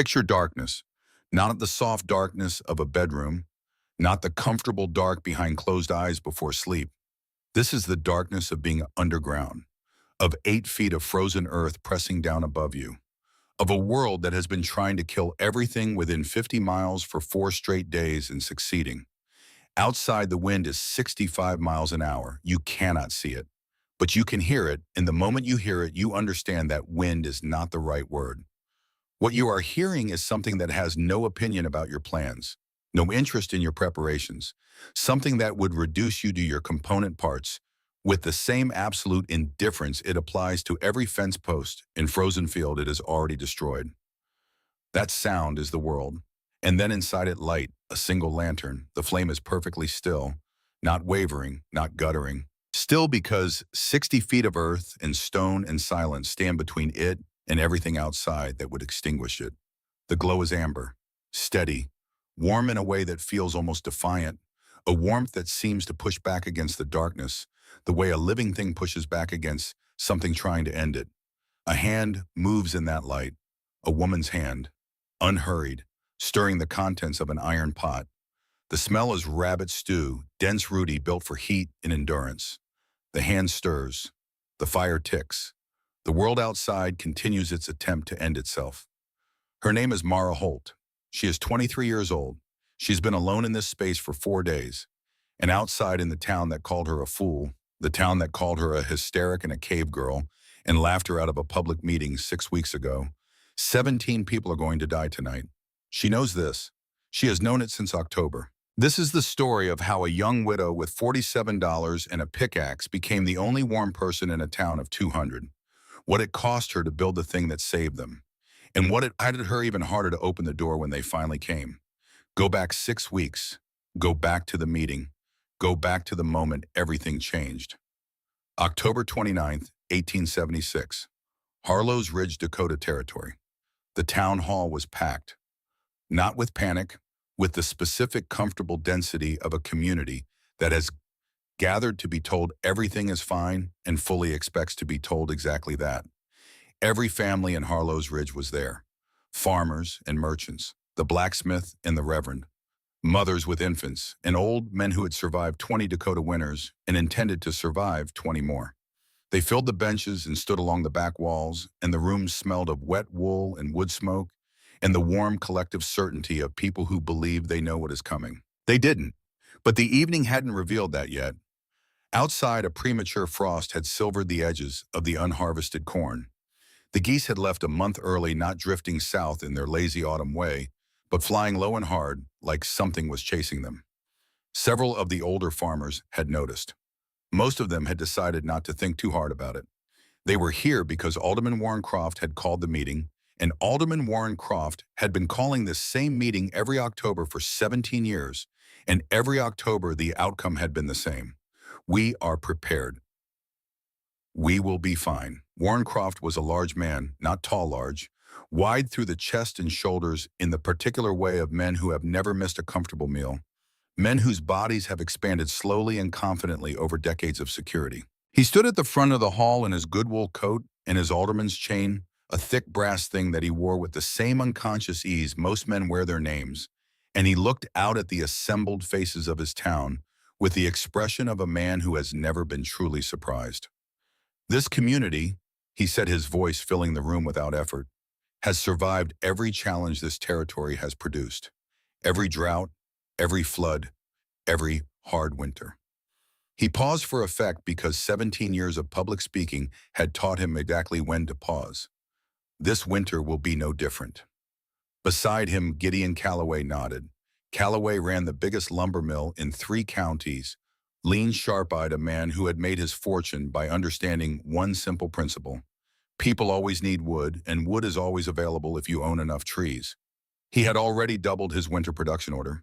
Picture darkness, not the soft darkness of a bedroom, not the comfortable dark behind closed eyes before sleep. This is the darkness of being underground, of 8 feet of frozen earth pressing down above you, of a world that has been trying to kill everything within 50 miles for 4 straight days and succeeding. Outside, the wind is 65 miles an hour. You cannot see it, but you can hear it, and the moment you hear it, you understand that wind is not the right word. What you are hearing is something that has no opinion about your plans, no interest in your preparations, something that would reduce you to your component parts with the same absolute indifference it applies to every fence post and frozen field it has already destroyed. That sound is the world. And then inside it light, a single lantern. The flame is perfectly still, not wavering, not guttering. Still because 60 feet of earth and stone and silence stand between it and everything outside that would extinguish it. The glow is amber, steady, warm in a way that feels almost defiant, a warmth that seems to push back against the darkness, the way a living thing pushes back against something trying to end it. A hand moves in that light, a woman's hand, unhurried, stirring the contents of an iron pot. The smell is rabbit stew, dense rooty built for heat and endurance. The hand stirs. The fire ticks. The world outside continues its attempt to end itself. Her name is Mara Holt. She is 23 years old. She's been alone in this space for 4 days. And outside in the town that called her a fool, the town that called her a hysteric and a cave girl, and laughed her out of a public meeting 6 weeks ago, 17 people are going to die tonight. She knows this. She has known it since October. This is the story of how a young widow with $47 and a pickaxe became the only warm person in a town of 200. What it cost her to build the thing that saved them. And what it made her even harder to open the door when they finally came. Go back 6 weeks. Go back to the meeting. Go back to the moment everything changed. October 29th, 1876. Harlow's Ridge, Dakota Territory. The town hall was packed. Not with panic, with the specific comfortable density of a community that has gathered to be told everything is fine and fully expects to be told exactly that. Every family in Harlow's Ridge was there. Farmers and merchants, the blacksmith and the reverend, mothers with infants, and old men who had survived 20 Dakota winters and intended to survive 20 more. They filled the benches and stood along the back walls, and the rooms smelled of wet wool and wood smoke, and the warm collective certainty of people who believe they know what is coming. They didn't, but the evening hadn't revealed that yet. Outside, a premature frost had silvered the edges of the unharvested corn. The geese had left a month early, not drifting south in their lazy autumn way, but flying low and hard like something was chasing them. Several of the older farmers had noticed. Most of them had decided not to think too hard about it. They were here because Alderman Warren Croft had called the meeting, and Alderman Warren Croft had been calling this same meeting every October for 17 years, and every October the outcome had been the same. We are prepared. We will be fine. Warren Croft was a large man, not tall large, wide through the chest and shoulders in the particular way of men who have never missed a comfortable meal, men whose bodies have expanded slowly and confidently over decades of security. He stood at the front of the hall in his good wool coat and his alderman's chain, a thick brass thing that he wore with the same unconscious ease most men wear their names, and he looked out at the assembled faces of his town with the expression of a man who has never been truly surprised. This community, he said, his voice filling the room without effort, has survived every challenge this territory has produced, every drought, every flood, every hard winter. He paused for effect because 17 years of public speaking had taught him exactly when to pause. This winter will be no different. Beside him, Gideon Calloway nodded. Calloway ran the biggest lumber mill in 3 counties, lean, sharp-eyed, a man who had made his fortune by understanding one simple principle. People always need wood, and wood is always available if you own enough trees. He had already doubled his winter production order.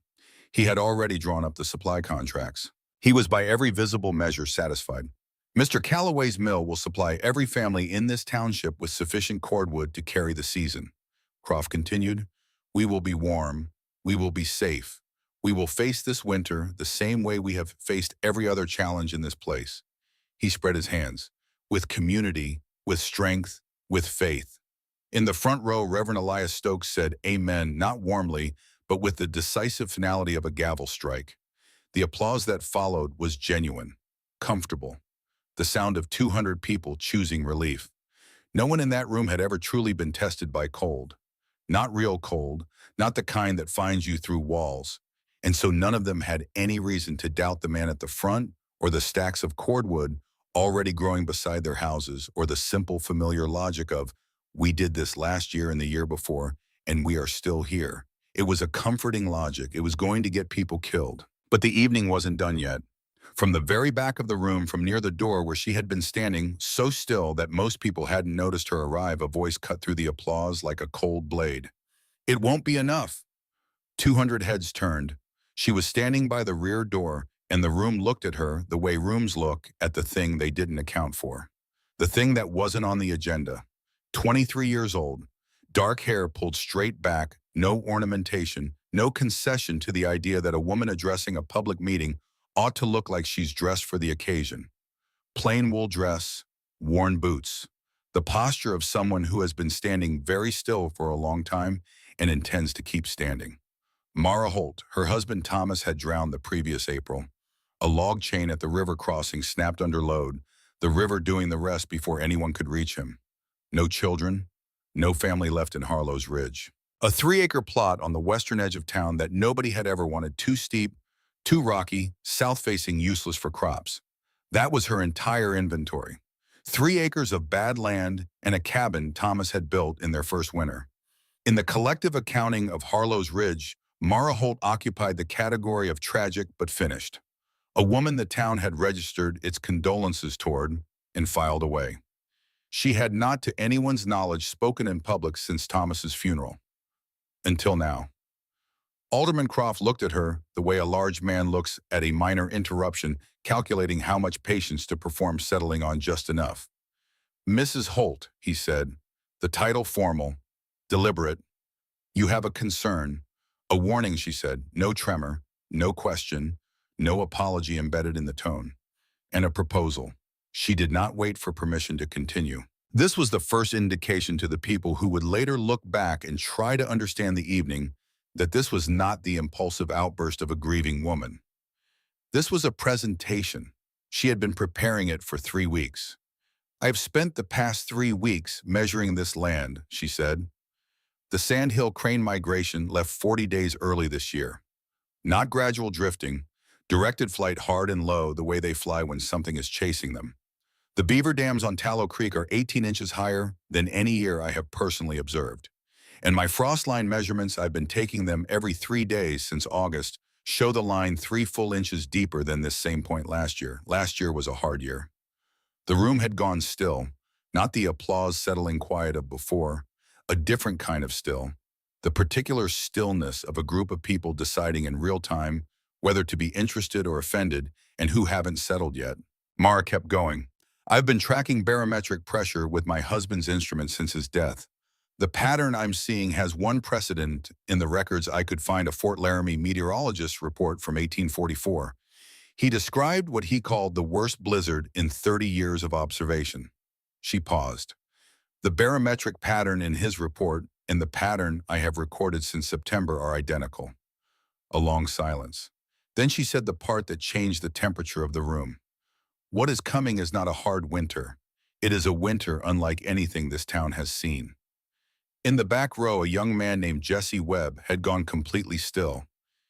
He had already drawn up the supply contracts. He was by every visible measure satisfied. Mr. Calloway's mill will supply every family in this township with sufficient cordwood to carry the season. Croft continued, we will be warm. We will be safe. We will face this winter the same way we have faced every other challenge in this place. He spread his hands. With community, with strength, with faith. In the front row, Reverend Elias Stokes said, "Amen," not warmly, but with the decisive finality of a gavel strike. The applause that followed was genuine, comfortable, the sound of 200 people choosing relief. No one in that room had ever truly been tested by cold. Not real cold, not the kind that finds you through walls. And so none of them had any reason to doubt the man at the front or the stacks of cordwood already growing beside their houses or the simple familiar logic of, we did this last year and the year before, and we are still here. It was a comforting logic. It was going to get people killed. But the evening wasn't done yet. From the very back of the room, from near the door where she had been standing, so still that most people hadn't noticed her arrive, a voice cut through the applause like a cold blade. "It won't be enough." 200 heads turned. She was standing by the rear door, and the room looked at her the way rooms look at the thing they didn't account for. The thing that wasn't on the agenda. 23 years old, dark hair pulled straight back, no ornamentation, no concession to the idea that a woman addressing a public meeting ought to look like she's dressed for the occasion. Plain wool dress, worn boots. The posture of someone who has been standing very still for a long time and intends to keep standing. Mara Holt, her husband Thomas had drowned the previous April. A log chain at the river crossing snapped under load, the river doing the rest before anyone could reach him. No children, no family left in Harlow's Ridge. A 3-acre plot on the western edge of town that nobody had ever wanted, too steep, too rocky, south-facing, useless for crops. That was her entire inventory. 3 acres of bad land and a cabin Thomas had built in their first winter. In the collective accounting of Harlow's Ridge, Mara Holt occupied the category of tragic but finished. A woman the town had registered its condolences toward and filed away. She had not, to anyone's knowledge, spoken in public since Thomas's funeral. Until now. Alderman Croft looked at her the way a large man looks at a minor interruption, calculating how much patience to perform, settling on just enough. "Mrs. Holt," he said, the title formal, deliberate. "You have a concern." A warning, she said, no tremor, no question, no apology embedded in the tone. And a proposal. She did not wait for permission to continue. This was the first indication to the people who would later look back and try to understand the evening that this was not the impulsive outburst of a grieving woman. This was a presentation. She had been preparing it for 3 weeks. "I have spent the past 3 weeks measuring this land," she said. "The Sandhill crane migration left 40 days early this year. Not gradual drifting, directed flight hard and low the way they fly when something is chasing them. The beaver dams on Tallow Creek are 18 inches higher than any year I have personally observed. And my frost line measurements, I've been taking them every 3 days since August, show the line 3 full inches deeper than this same point last year. Last year was a hard year." The room had gone still, not the applause settling quiet of before, a different kind of still, the particular stillness of a group of people deciding in real time whether to be interested or offended and who haven't settled yet. Mara kept going. "I've been tracking barometric pressure with my husband's instrument since his death. The pattern I'm seeing has one precedent in the records I could find, a Fort Laramie meteorologist's report from 1844. He described what he called the worst blizzard in 30 years of observation." She paused. "The barometric pattern in his report and the pattern I have recorded since September are identical." A long silence. Then she said the part that changed the temperature of the room. "What is coming is not a hard winter. It is a winter unlike anything this town has seen." In the back row, a young man named Jesse Webb had gone completely still.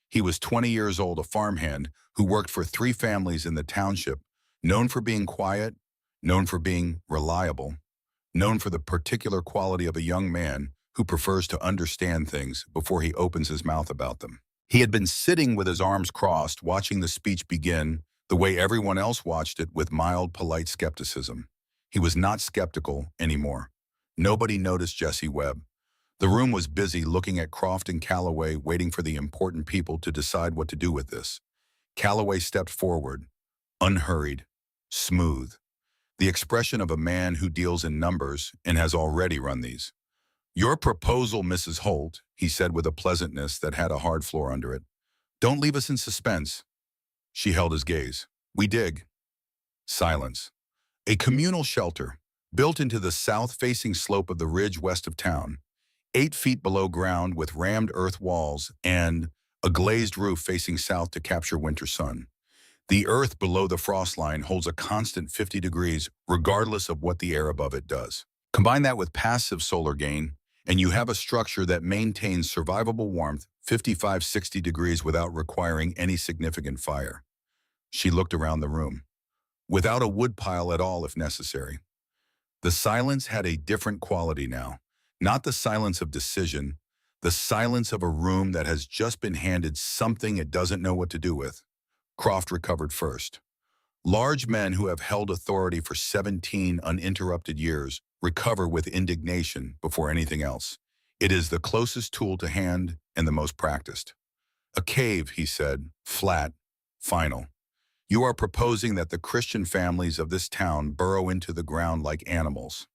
He was 20 years old, a farmhand who worked for 3 families in the township, known for being quiet, known for being reliable, known for the particular quality of a young man who prefers to understand things before he opens his mouth about them. He had been sitting with his arms crossed, watching the speech begin, the way everyone else watched it, with mild, polite skepticism. He was not skeptical anymore. Nobody noticed Jesse Webb. The room was busy looking at Croft and Calloway, waiting for the important people to decide what to do with this. Calloway stepped forward, unhurried, smooth, the expression of a man who deals in numbers and has already run these. "Your proposal, Mrs. Holt," he said with a pleasantness that had a hard floor under it. "Don't leave us in suspense." She held his gaze. "We dig." Silence. "A communal shelter, built into the south-facing slope of the ridge west of town, 8 feet below ground with rammed earth walls and a glazed roof facing south to capture winter sun. The earth below the frost line holds a constant 50 degrees regardless of what the air above it does. Combine that with passive solar gain, and you have a structure that maintains survivable warmth 55-60 degrees without requiring any significant fire. She looked around the room. Without a wood pile at all if necessary. The silence had a different quality now. Not the silence of decision, the silence of a room that has just been handed something it doesn't know what to do with. Croft recovered first. Large men who have held authority for 17 uninterrupted years recover with indignation before anything else. It is the closest tool to hand and the most practiced. A cave, he said, flat, final. You are proposing that the Christian families of this town burrow into the ground like animals.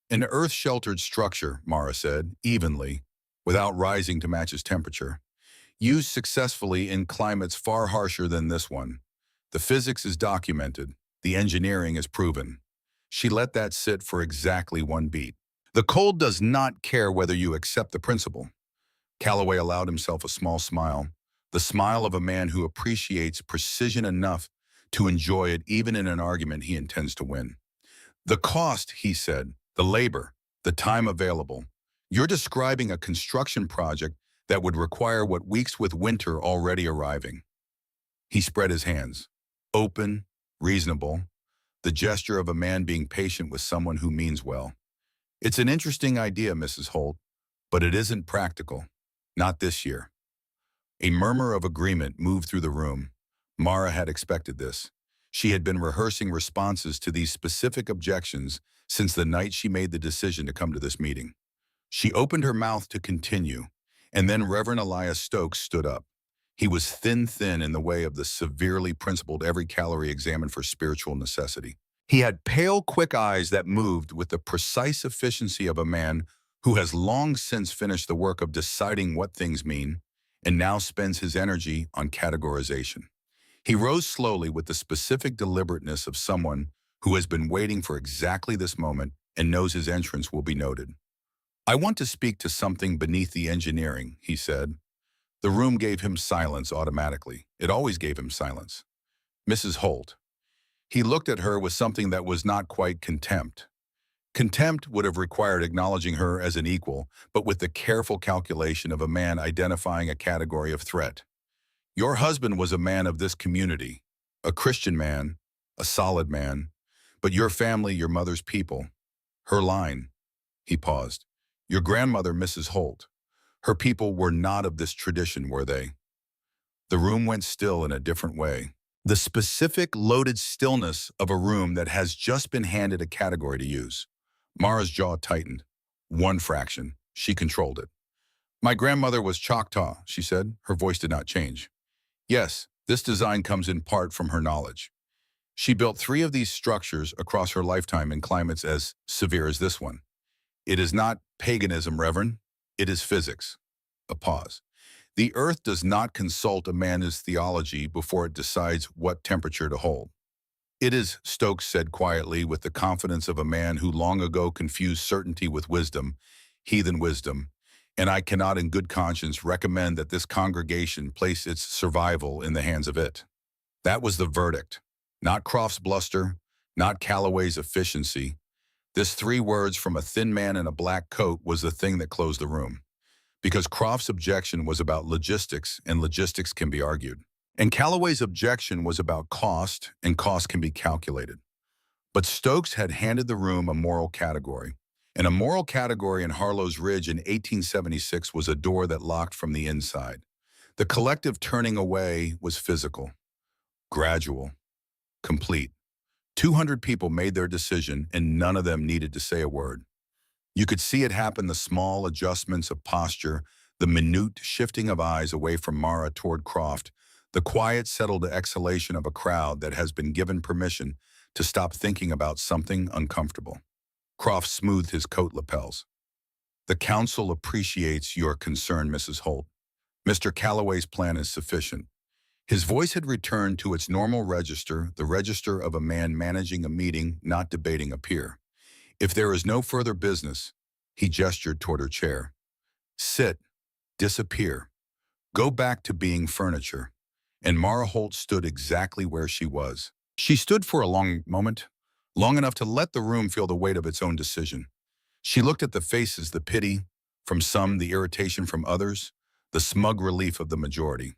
An earth-sheltered structure, Mara said, evenly, without rising to match its temperature. Used successfully in climates far harsher than this one. The physics is documented. The engineering is proven. She let that sit for exactly one beat. The cold does not care whether you accept the principle. Calloway allowed himself a small smile, the smile of a man who appreciates precision enough to enjoy it even in an argument he intends to win. The cost, he said, the labor, the time available. You're describing a construction project that would require what weeks with winter already arriving. He spread his hands. Open, reasonable, the gesture of a man being patient with someone who means well. It's an interesting idea, Mrs. Holt, but it isn't practical. Not this year. A murmur of agreement moved through the room. Mara had expected this. She had been rehearsing responses to these specific objections since the night she made the decision to come to this meeting. She opened her mouth to continue, and then Reverend Elias Stokes stood up. He was thin in the way of the severely principled every calorie examined for spiritual necessity. He had pale, quick eyes that moved with the precise efficiency of a man who has long since finished the work of deciding what things mean and now spends his energy on categorization. He rose slowly with the specific deliberateness of someone who has been waiting for exactly this moment and knows his entrance will be noted. I want to speak to something beneath the engineering, he said. The room gave him silence automatically. It always gave him silence. Mrs. Holt. He looked at her with something that was not quite contempt. Contempt would have required acknowledging her as an equal, but with the careful calculation of a man identifying a category of threat. Your husband was a man of this community, a Christian man, a solid man, but your family, your mother's people, her line. He paused. Your grandmother, Mrs. Holt. Her people were not of this tradition, were they? The room went still in a different way. The specific, loaded stillness of a room that has just been handed a category to use. Mara's jaw tightened. One fraction. She controlled it. My grandmother was Choctaw, she said. Her voice did not change. Yes, this design comes in part from her knowledge. She built 3 of these structures across her lifetime in climates as severe as this one. It is not paganism, Reverend. It is physics. A pause. The earth does not consult a man's theology before it decides what temperature to hold. It is, Stokes said quietly with the confidence of a man who long ago confused certainty with wisdom, heathen wisdom, and I cannot in good conscience recommend that this congregation place its survival in the hands of it. That was the verdict. Not Croft's bluster, not Calloway's efficiency. This 3 words from a thin man in a black coat was the thing that closed the room. Because Croft's objection was about logistics, and logistics can be argued. And Calloway's objection was about cost, and cost can be calculated. But Stokes had handed the room a moral category. And a moral category in Harlow's Ridge in 1876 was a door that locked from the inside. The collective turning away was physical, gradual, complete. 200 people made their decision, and none of them needed to say a word. You could see it happen, the small adjustments of posture, the minute shifting of eyes away from Mara toward Croft, the quiet, settled exhalation of a crowd that has been given permission to stop thinking about something uncomfortable. Croft smoothed his coat lapels. The council appreciates your concern, Mrs. Holt. Mr. Calloway's plan is sufficient. His voice had returned to its normal register, the register of a man managing a meeting, not debating a peer. If there is no further business, he gestured toward her chair. Sit, disappear, go back to being furniture. And Mara Holt stood exactly where she was. She stood for a long moment, long enough to let the room feel the weight of its own decision. She looked at the faces, the pity from some, the irritation from others, the smug relief of the majority.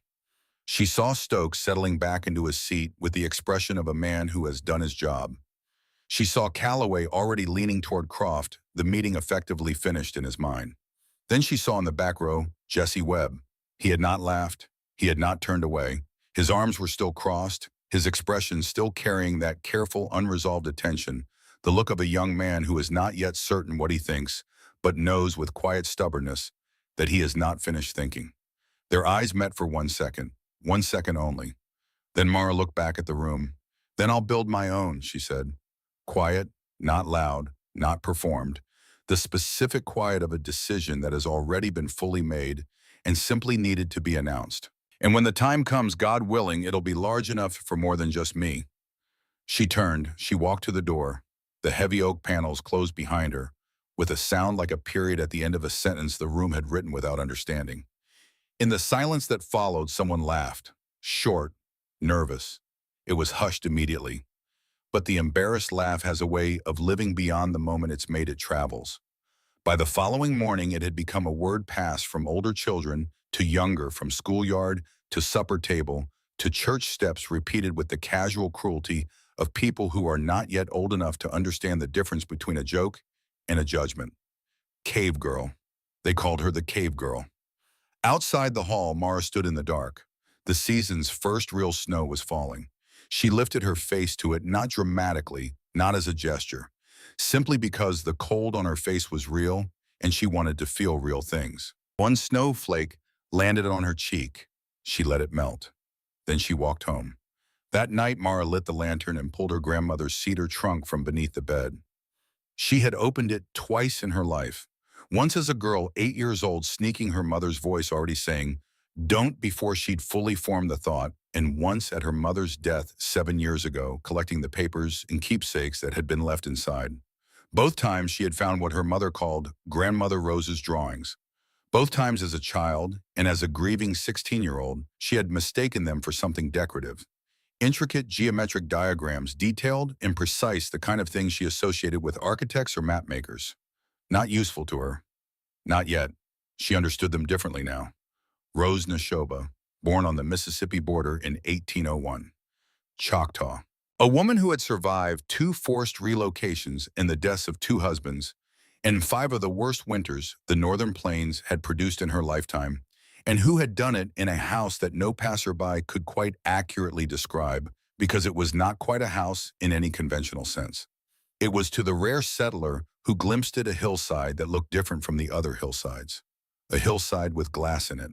She saw Stokes settling back into his seat with the expression of a man who has done his job. She saw Calloway already leaning toward Croft, the meeting effectively finished in his mind. Then she saw in the back row Jesse Webb. He had not laughed. He had not turned away. His arms were still crossed, his expression still carrying that careful, unresolved attention, the look of a young man who is not yet certain what he thinks, but knows with quiet stubbornness that he has not finished thinking. Their eyes met for 1 second only. Then Mara looked back at the room. Then I'll build my own, she said. Quiet, not loud, not performed. The specific quiet of a decision that has already been fully made and simply needed to be announced. And when the time comes, God willing, it'll be large enough for more than just me. She turned, she walked to the door. The heavy oak panels closed behind her, with a sound like a period at the end of a sentence the room had written without understanding. In the silence that followed, someone laughed, short, nervous. It was hushed immediately. But the embarrassed laugh has a way of living beyond the moment it's made. It travels. By the following morning, it had become a word passed from older children to younger, from schoolyard to supper table to church steps, repeated with the casual cruelty of people who are not yet old enough to understand the difference between a joke and a judgment. Cave Girl. They called her the Cave Girl. Outside the hall, Mara stood in the dark. The season's first real snow was falling. She lifted her face to it, not dramatically, not as a gesture, simply because the cold on her face was real and she wanted to feel real things. One snowflake landed on her cheek. She let it melt. Then she walked home. That night, Mara lit the lantern and pulled her grandmother's cedar trunk from beneath the bed. She had opened it twice in her life. Once as a girl, 8 years old, sneaking her mother's voice already saying, "Don't," before she'd fully formed the thought, and once at her mother's death 7 years ago, collecting the papers and keepsakes that had been left inside. Both times she had found what her mother called Grandmother Rose's drawings. Both times as a child and as a grieving 16-year-old, she had mistaken them for something decorative. Intricate geometric diagrams, detailed and precise, the kind of things she associated with architects or map makers. Not useful to her. Not yet. She understood them differently now. Rose Neshoba, born on the Mississippi border in 1801. Choctaw. A woman who had survived 2 forced relocations and the deaths of 2 husbands, and 5 of the worst winters the Northern Plains had produced in her lifetime, and who had done it in a house that no passerby could quite accurately describe because it was not quite a house in any conventional sense. It was to the rare settler who glimpsed it a hillside that looked different from the other hillsides, a hillside with glass in it.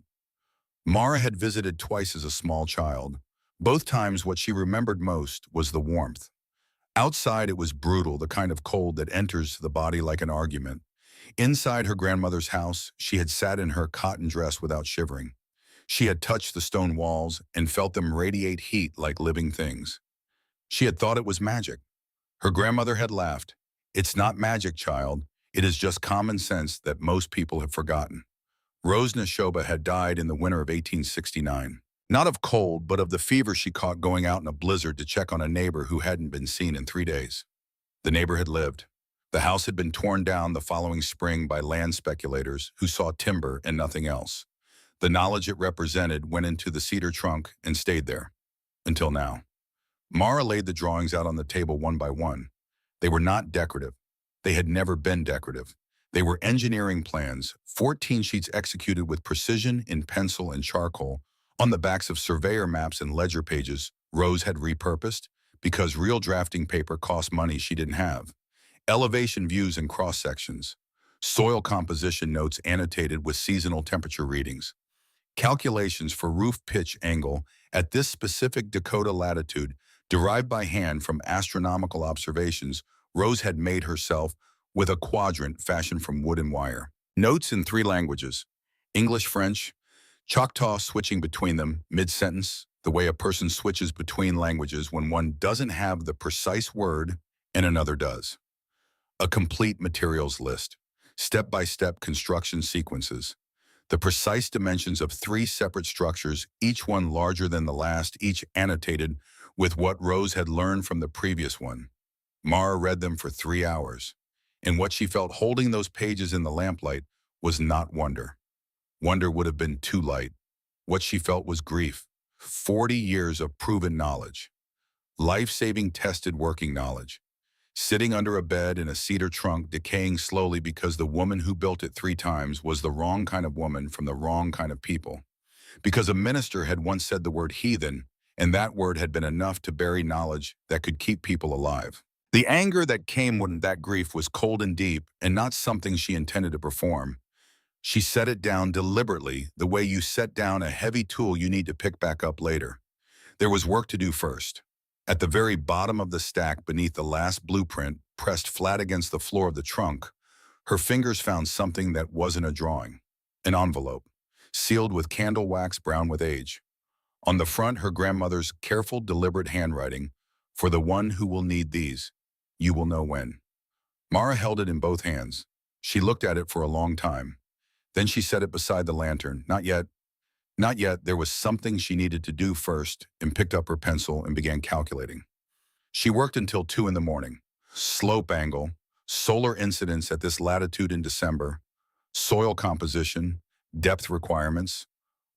Mara had visited twice as a small child. Both times what she remembered most was the warmth. Outside it was brutal, the kind of cold that enters the body like an argument. Inside her grandmother's house, she had sat in her cotton dress without shivering. She had touched the stone walls and felt them radiate heat like living things. She had thought it was magic. Her grandmother had laughed. "It's not magic, child. It is just common sense that most people have forgotten." Rose Neshoba had died in the winter of 1869. Not of cold, but of the fever she caught going out in a blizzard to check on a neighbor who hadn't been seen in 3 days. The neighbor had lived. The house had been torn down the following spring by land speculators who saw timber and nothing else. The knowledge it represented went into the cedar trunk and stayed there. Until now. Mara laid the drawings out on the table one by one. They were not decorative. They had never been decorative. They were engineering plans, 14 sheets executed with precision in pencil and charcoal on the backs of surveyor maps and ledger pages Rose had repurposed because real drafting paper cost money she didn't have. Elevation views and cross-sections. Soil composition notes annotated with seasonal temperature readings. Calculations for roof pitch angle at this specific Dakota latitude derived by hand from astronomical observations Rose had made herself with a quadrant fashioned from wood and wire. Notes in 3 languages, English, French, Choctaw switching between them mid-sentence, the way a person switches between languages when one doesn't have the precise word and another does. A complete materials list, step-by-step construction sequences, the precise dimensions of 3 separate structures, each one larger than the last, each annotated with what Rose had learned from the previous one. Mara read them for 3 hours, and what she felt holding those pages in the lamplight was not wonder. Wonder would have been too light. What she felt was grief. 40 years of proven knowledge. Life-saving tested working knowledge. Sitting under a bed in a cedar trunk, decaying slowly because the woman who built it 3 times was the wrong kind of woman from the wrong kind of people. Because a minister had once said the word heathen, and that word had been enough to bury knowledge that could keep people alive. The anger that came when that grief was cold and deep and not something she intended to perform. She set it down deliberately, the way you set down a heavy tool you need to pick back up later. There was work to do first. At the very bottom of the stack beneath the last blueprint, pressed flat against the floor of the trunk, her fingers found something that wasn't a drawing. An envelope, sealed with candle wax brown with age. On the front, her grandmother's careful, deliberate handwriting, "For the one who will need these, you will know when." Mara held it in both hands. She looked at it for a long time. Then she set it beside the lantern. Not yet. Not yet. There was something she needed to do first, and picked up her pencil and began calculating. She worked until 2 in the morning. Slope angle, solar incidence at this latitude in December, soil composition, depth requirements,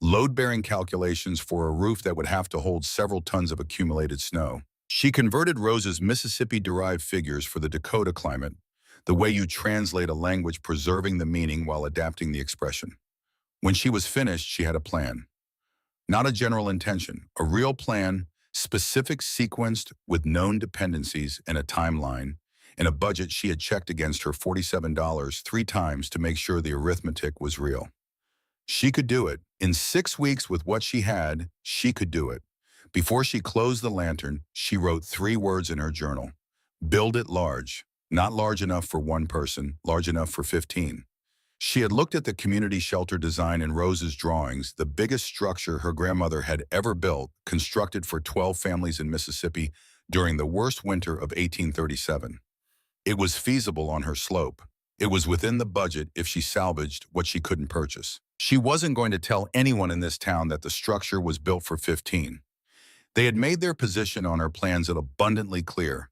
load-bearing calculations for a roof that would have to hold several tons of accumulated snow. She converted Rose's Mississippi-derived figures for the Dakota climate, the way you translate a language preserving the meaning while adapting the expression. When she was finished, she had a plan. Not a general intention, a real plan, specific, sequenced, with known dependencies and a timeline, and a budget she had checked against her $47 3 times to make sure the arithmetic was real. She could do it. In 6 weeks with what she had, she could do it. Before she closed the lantern, she wrote 3 words in her journal. Build it large. Not large enough for 1 person, large enough for 15. She had looked at the community shelter design in Rose's drawings, the biggest structure her grandmother had ever built, constructed for 12 families in Mississippi during the worst winter of 1837. It was feasible on her slope. It was within the budget if she salvaged what she couldn't purchase. She wasn't going to tell anyone in this town that the structure was built for 15. They had made their position on her plans abundantly clear,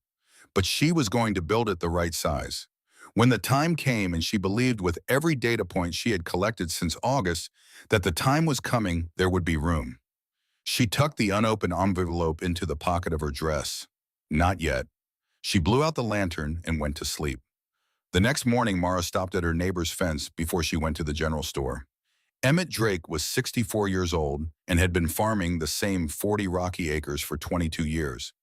but she was going to build it the right size. When the time came, and she believed with every data point she had collected since August that the time was coming, there would be room. She tucked the unopened envelope into the pocket of her dress. Not yet. She blew out the lantern and went to sleep. The next morning, Mara stopped at her neighbor's fence before she went to the general store. Emmett Drake was 64 years old and had been farming the same 40 rocky acres for 22 years.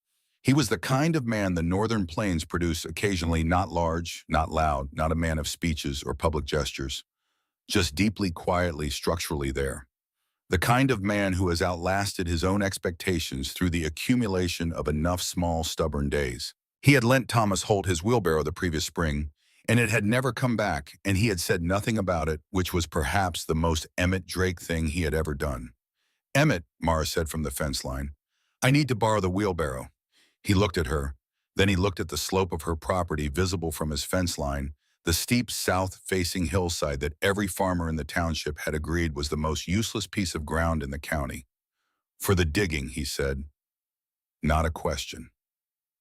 He was the kind of man the northern plains produce occasionally, not large, not loud, not a man of speeches or public gestures, just deeply, quietly, structurally there. The kind of man who has outlasted his own expectations through the accumulation of enough small, stubborn days. He had lent Thomas Holt his wheelbarrow the previous spring, and it had never come back, and he had said nothing about it, which was perhaps the most Emmett Drake thing he had ever done. "Emmett," Mara said from the fence line, "I need to borrow the wheelbarrow." He looked at her. Then he looked at the slope of her property visible from his fence line, the steep south-facing hillside that every farmer in the township had agreed was the most useless piece of ground in the county. "For the digging," he said. Not a question.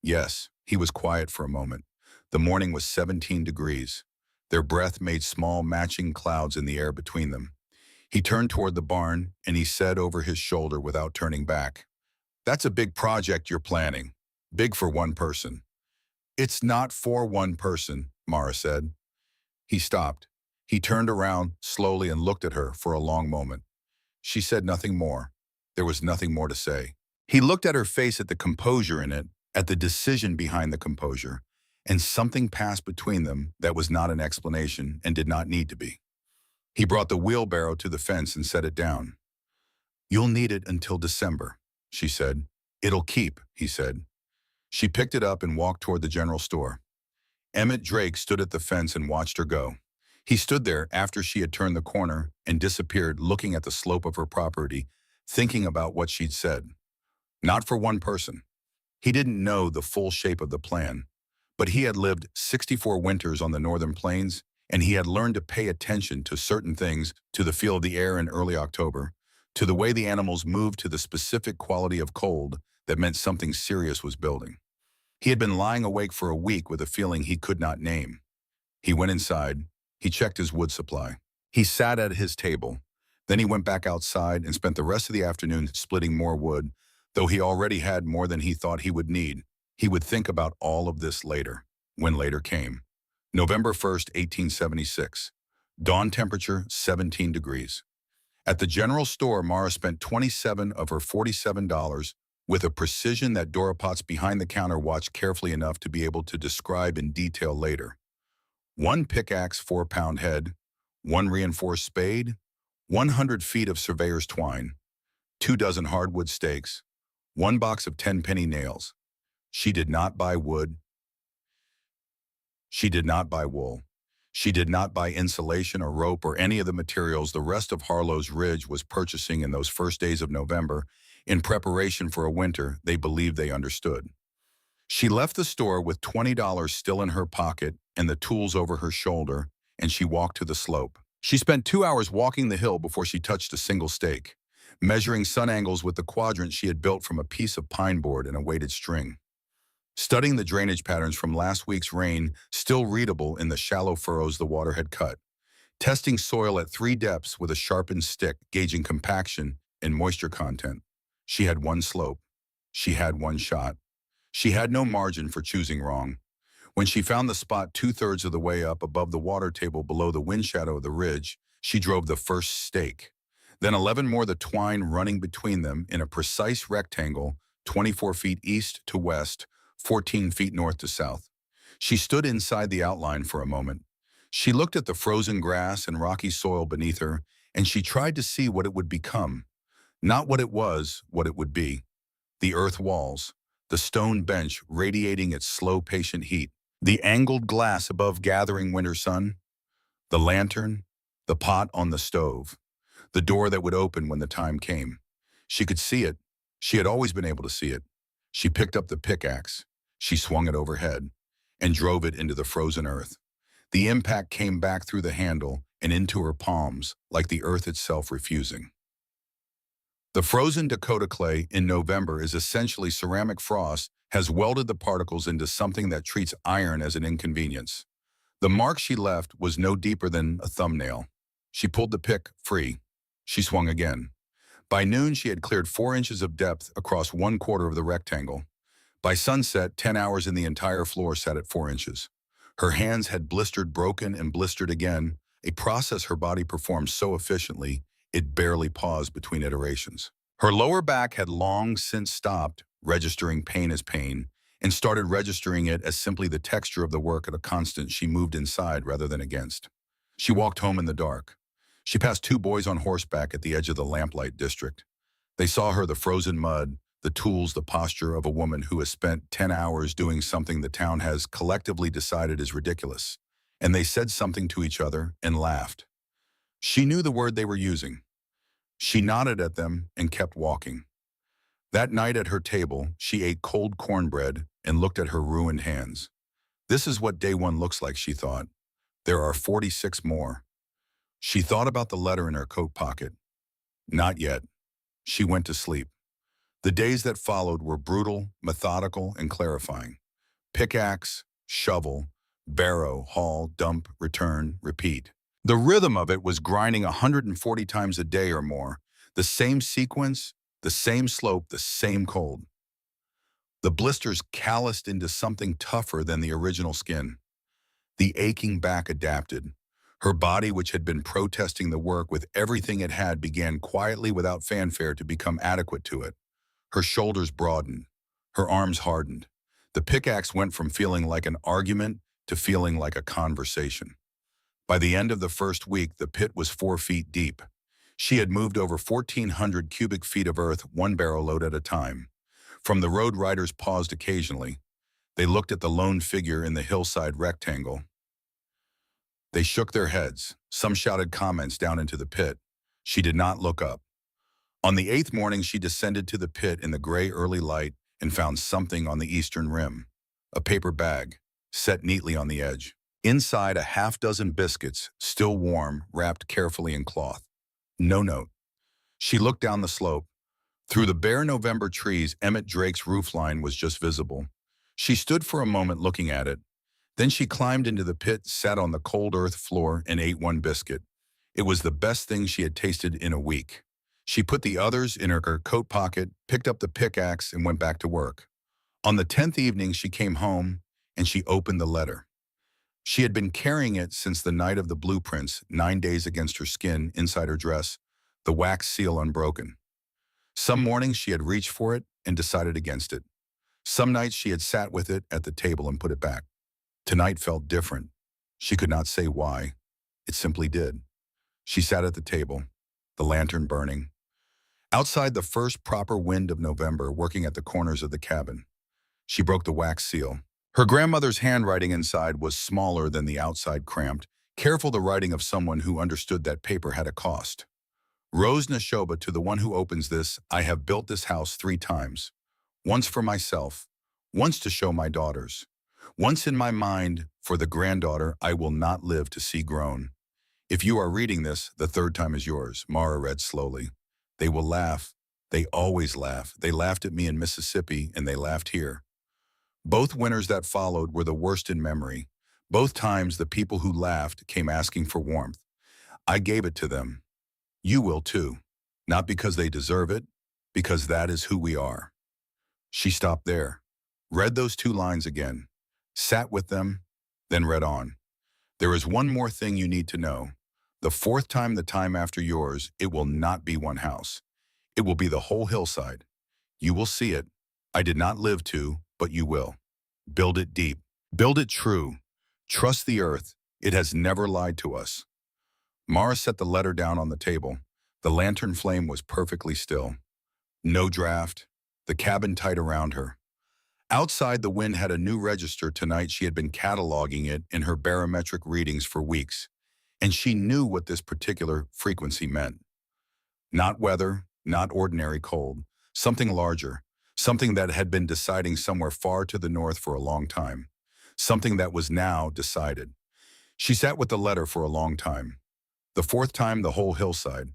Yes, he was quiet for a moment. The morning was 17 degrees. Their breath made small matching clouds in the air between them. He turned toward the barn, and he said over his shoulder without turning back, "That's a big project you're planning. Big for 1 person." "It's not for 1 person," Mara said. He stopped. He turned around slowly and looked at her for a long moment. She said nothing more. There was nothing more to say. He looked at her face, at the composure in it, at the decision behind the composure, and something passed between them that was not an explanation and did not need to be. He brought the wheelbarrow to the fence and set it down. "You'll need it until December," she said. "It'll keep," he said. She picked it up and walked toward the general store. Emmett Drake stood at the fence and watched her go. He stood there after she had turned the corner and disappeared, looking at the slope of her property, thinking about what she'd said. Not for 1 person. He didn't know the full shape of the plan, But he had lived 64 winters on the northern plains, and he had learned to pay attention to certain things, to the feel of the air in early October, to the way the animals moved, to the specific quality of cold that meant something serious was building. He had been lying awake for a week with a feeling he could not name. He went inside. He checked his wood supply. He sat at his table. Then he went back outside and spent the rest of the afternoon splitting more wood, though he already had more than he thought he would need. He would think about all of this later, when later came. November 1st, 1876. Dawn temperature, 17 degrees. At the general store, Mara spent 27 of her $47 with a precision that Dora Potts behind the counter watched carefully enough to be able to describe in detail later. One pickaxe 4-pound head, one reinforced spade, 100 feet of surveyor's twine, 2 dozen hardwood stakes, one box of 10-penny nails. She did not buy wood. She did not buy wool. She did not buy insulation or rope or any of the materials the rest of Harlow's Ridge was purchasing in those first days of November in preparation for a winter they believed they understood. She left the store with $20 still in her pocket and the tools over her shoulder, and she walked to the slope. She spent 2 hours walking the hill before she touched a single stake, measuring sun angles with the quadrant she had built from a piece of pine board and a weighted string. Studying the drainage patterns from last week's rain, still readable in the shallow furrows the water had cut. Testing soil at 3 depths with a sharpened stick, gauging compaction and moisture content. She had one slope. She had one shot. She had no margin for choosing wrong. When she found the spot 2/3 of the way up above the water table below the wind shadow of the ridge, she drove the first stake. Then 11 more, the twine running between them in a precise rectangle, 24 feet east to west, 14 feet north to south. She stood inside the outline for a moment. She looked at the frozen grass and rocky soil beneath her, and she tried to see what it would become. Not what it was, what it would be. The earth walls, the stone bench radiating its slow, patient heat, the angled glass above gathering winter sun, the lantern, the pot on the stove, the door that would open when the time came. She could see it. She had always been able to see it. She picked up the pickaxe. She swung it overhead and drove it into the frozen earth. The impact came back through the handle and into her palms, like the earth itself refusing. The frozen Dakota clay in November is essentially ceramic frost has welded the particles into something that treats iron as an inconvenience. The mark she left was no deeper than a thumbnail. She pulled the pick free. She swung again. By noon, she had cleared 4 inches of depth across 1/4 of the rectangle. By sunset, 10 hours in the entire floor sat at 4 inches. Her hands had blistered, broken, and blistered again, a process her body performed so efficiently, it barely paused between iterations. Her lower back had long since stopped registering pain as pain and started registering it as simply the texture of the work at a constant she moved inside rather than against. She walked home in the dark. She passed 2 boys on horseback at the edge of the lamplight district. They saw her, the frozen mud, the tools, the posture of a woman who has spent 10 hours doing something the town has collectively decided is ridiculous. And they said something to each other and laughed. She knew the word they were using. She nodded at them and kept walking. That night at her table, she ate cold cornbread and looked at her ruined hands. This is what day 1 looks like, she thought. There are 46 more. She thought about the letter in her coat pocket. Not yet. She went to sleep. The days that followed were brutal, methodical, and clarifying. Pickaxe, shovel, barrow, haul, dump, return, repeat. The rhythm of it was grinding 140 times a day or more. The same sequence, the same slope, the same cold. The blisters calloused into something tougher than the original skin. The aching back adapted. Her body, which had been protesting the work with everything it had, began quietly without fanfare to become adequate to it. Her shoulders broadened. Her arms hardened. The pickaxe went from feeling like an argument to feeling like a conversation. By the end of the first week, the pit was 4 feet deep. She had moved over 1,400 cubic feet of earth, 1 barrow load at a time. From the road, riders paused occasionally. They looked at the lone figure in the hillside rectangle. They shook their heads. Some shouted comments down into the pit. She did not look up. On the 8th morning, she descended to the pit in the gray early light and found something on the eastern rim. A paper bag. set neatly on the edge. Inside, a half-dozen biscuits, still warm, wrapped carefully in cloth. No note. She looked down the slope. Through the bare November trees, Emmett Drake's roofline was just visible. She stood for a moment looking at it. Then she climbed into the pit, sat on the cold earth floor, and ate one biscuit. It was the best thing she had tasted in a week. She put the others in her coat pocket, picked up the pickaxe, and went back to work. On the 10th evening, she came home, and she opened the letter. She had been carrying it since the night of the blueprints, 9 days against her skin, inside her dress, the wax seal unbroken. Some mornings she had reached for it and decided against it. Some nights she had sat with it at the table and put it back. Tonight felt different. She could not say why. It simply did. She sat at the table, the lantern burning. Outside the first proper wind of November, working at the corners of the cabin. She broke the wax seal. Her grandmother's handwriting inside was smaller than the outside, cramped, careful, the writing of someone who understood that paper had a cost. Rose Neshoba, to the one who opens this, I have built this house 3 times. Once for myself, once to show my daughters, once in my mind for the granddaughter I will not live to see grown. If you are reading this, the 3rd time is yours, Mara read slowly. They will laugh. They always laugh. They laughed at me in Mississippi, and they laughed here. Both winters that followed were the worst in memory. Both times the people who laughed came asking for warmth. I gave it to them. You will too. Not because they deserve it, because that is who we are. She stopped there, read those 2 lines again, sat with them, then read on. There is one more thing you need to know. The 4th time, the time after yours, it will not be one house. It will be the whole hillside. You will see it. I did not live to, but you will. Build it deep. Build it true. Trust the earth. It has never lied to us. Mara set the letter down on the table. The lantern flame was perfectly still. No draft. The cabin tight around her. Outside, the wind had a new register tonight. She had been cataloging it in her barometric readings for weeks, and she knew what this particular frequency meant. Not weather, not ordinary cold, something larger, something that had been deciding somewhere far to the north for a long time, something that was now decided. She sat with the letter for a long time. The 4th time, the whole hillside.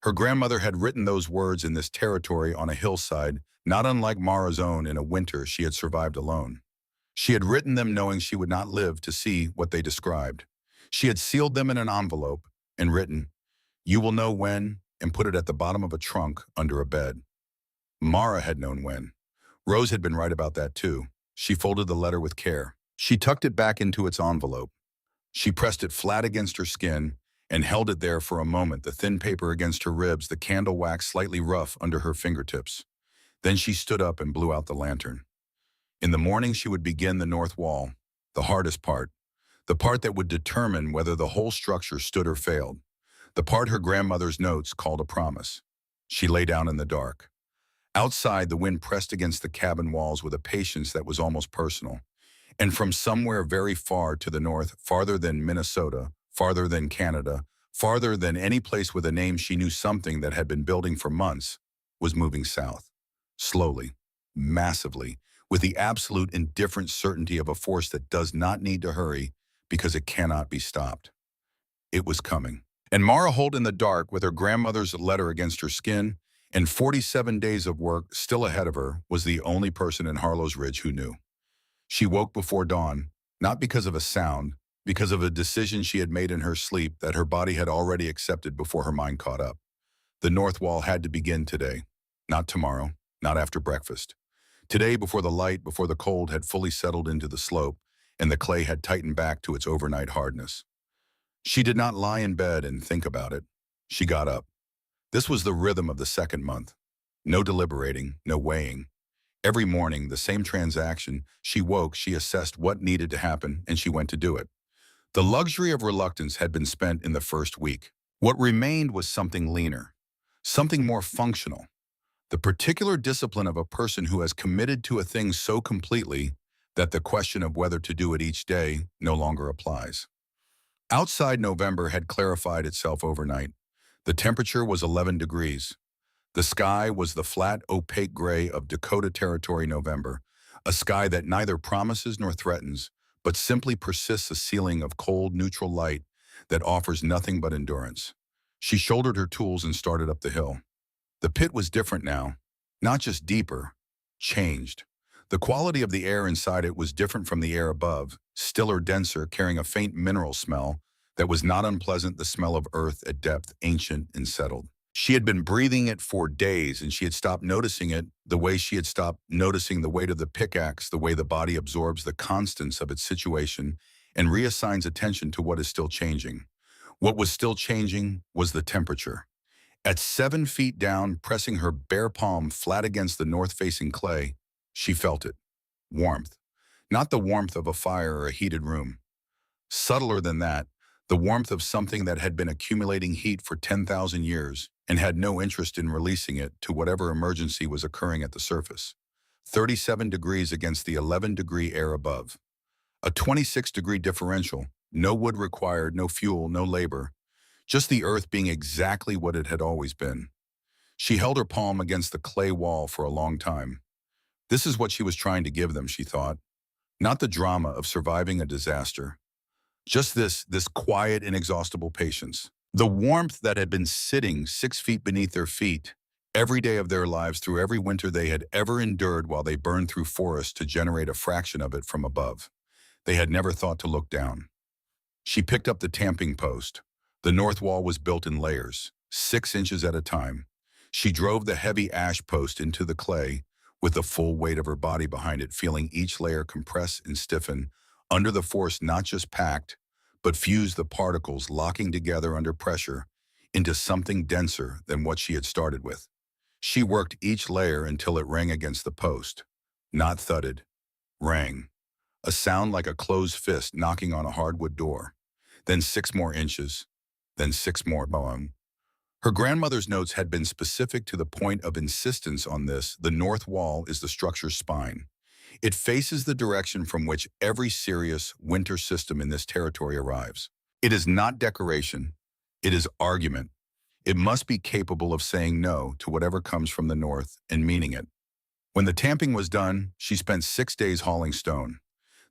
Her grandmother had written those words in this territory on a hillside, not unlike Mara's own in a winter she had survived alone. She had written them knowing she would not live to see what they described. She had sealed them in an envelope and written, "You will know when," and put it at the bottom of a trunk under a bed. Mara had known when. Rose had been right about that too. She folded the letter with care. She tucked it back into its envelope. She pressed it flat against her skin and held it there for a moment, the thin paper against her ribs, the candle wax slightly rough under her fingertips. Then she stood up and blew out the lantern. In the morning, she would begin the north wall, the hardest part, the part that would determine whether the whole structure stood or failed, the part her grandmother's notes called a promise. She lay down in the dark. Outside, the wind pressed against the cabin walls with a patience that was almost personal. And from somewhere very far to the north, farther than Minnesota, farther than Canada, farther than any place with a name she knew, something that had been building for months was moving south. Slowly, massively, with the absolute indifferent certainty of a force that does not need to hurry because it cannot be stopped. It was coming. And Mara Holt, in the dark, with her grandmother's letter against her skin and 47 days of work still ahead of her, was the only person in Harlow's Ridge who knew. She woke before dawn, not because of a sound, because of a decision she had made in her sleep that her body had already accepted before her mind caught up. The north wall had to begin today, not tomorrow, not after breakfast. Today, before the light, before the cold had fully settled into the slope and the clay had tightened back to its overnight hardness. She did not lie in bed and think about it. She got up. This was the rhythm of the 2nd month. No deliberating, no weighing. Every morning, the same transaction. She woke, she assessed what needed to happen, and she went to do it. The luxury of reluctance had been spent in the first week. What remained was something leaner, something more functional. The particular discipline of a person who has committed to a thing so completely that the question of whether to do it each day no longer applies. Outside, November had clarified itself overnight. The temperature was 11 degrees. The sky was the flat, opaque gray of Dakota Territory November, a sky that neither promises nor threatens, but simply persists a ceiling of cold, neutral light that offers nothing but endurance. She shouldered her tools and started up the hill. The pit was different now, not just deeper, changed. The quality of the air inside it was different from the air above, stiller, denser, carrying a faint mineral smell that was not unpleasant, the smell of earth at depth, ancient and settled. She had been breathing it for days, and she had stopped noticing it the way she had stopped noticing the weight of the pickaxe, the way the body absorbs the constants of its situation and reassigns attention to what is still changing. What was still changing was the temperature. At 7 feet down, pressing her bare palm flat against the north-facing clay, she felt it. Warmth. Not the warmth of a fire or a heated room. Subtler than that, the warmth of something that had been accumulating heat for 10,000 years and had no interest in releasing it to whatever emergency was occurring at the surface. 37 degrees against the 11-degree air above. A 26-degree differential, no wood required, no fuel, no labor, just the earth being exactly what it had always been. She held her palm against the clay wall for a long time. This is what she was trying to give them, she thought. Not the drama of surviving a disaster. Just this quiet, inexhaustible patience. The warmth that had been sitting 6 feet beneath their feet every day of their lives through every winter they had ever endured while they burned through forests to generate a fraction of it from above. They had never thought to look down. She picked up the tamping post. The north wall was built in layers, 6 inches at a time. She drove the heavy ash post into the clay, with the full weight of her body behind it, feeling each layer compress and stiffen under the force not just packed, but fused the particles locking together under pressure into something denser than what she had started with. She worked each layer until it rang against the post. Not thudded. Rang. A sound like a closed fist knocking on a hardwood door. Then 6 more inches. Then 6 more. Boom. Her grandmother's notes had been specific to the point of insistence on this. The north wall is the structure's spine. It faces the direction from which every serious winter system in this territory arrives. It is not decoration. It is argument. It must be capable of saying no to whatever comes from the north and meaning it. When the tamping was done, she spent 6 days hauling stone.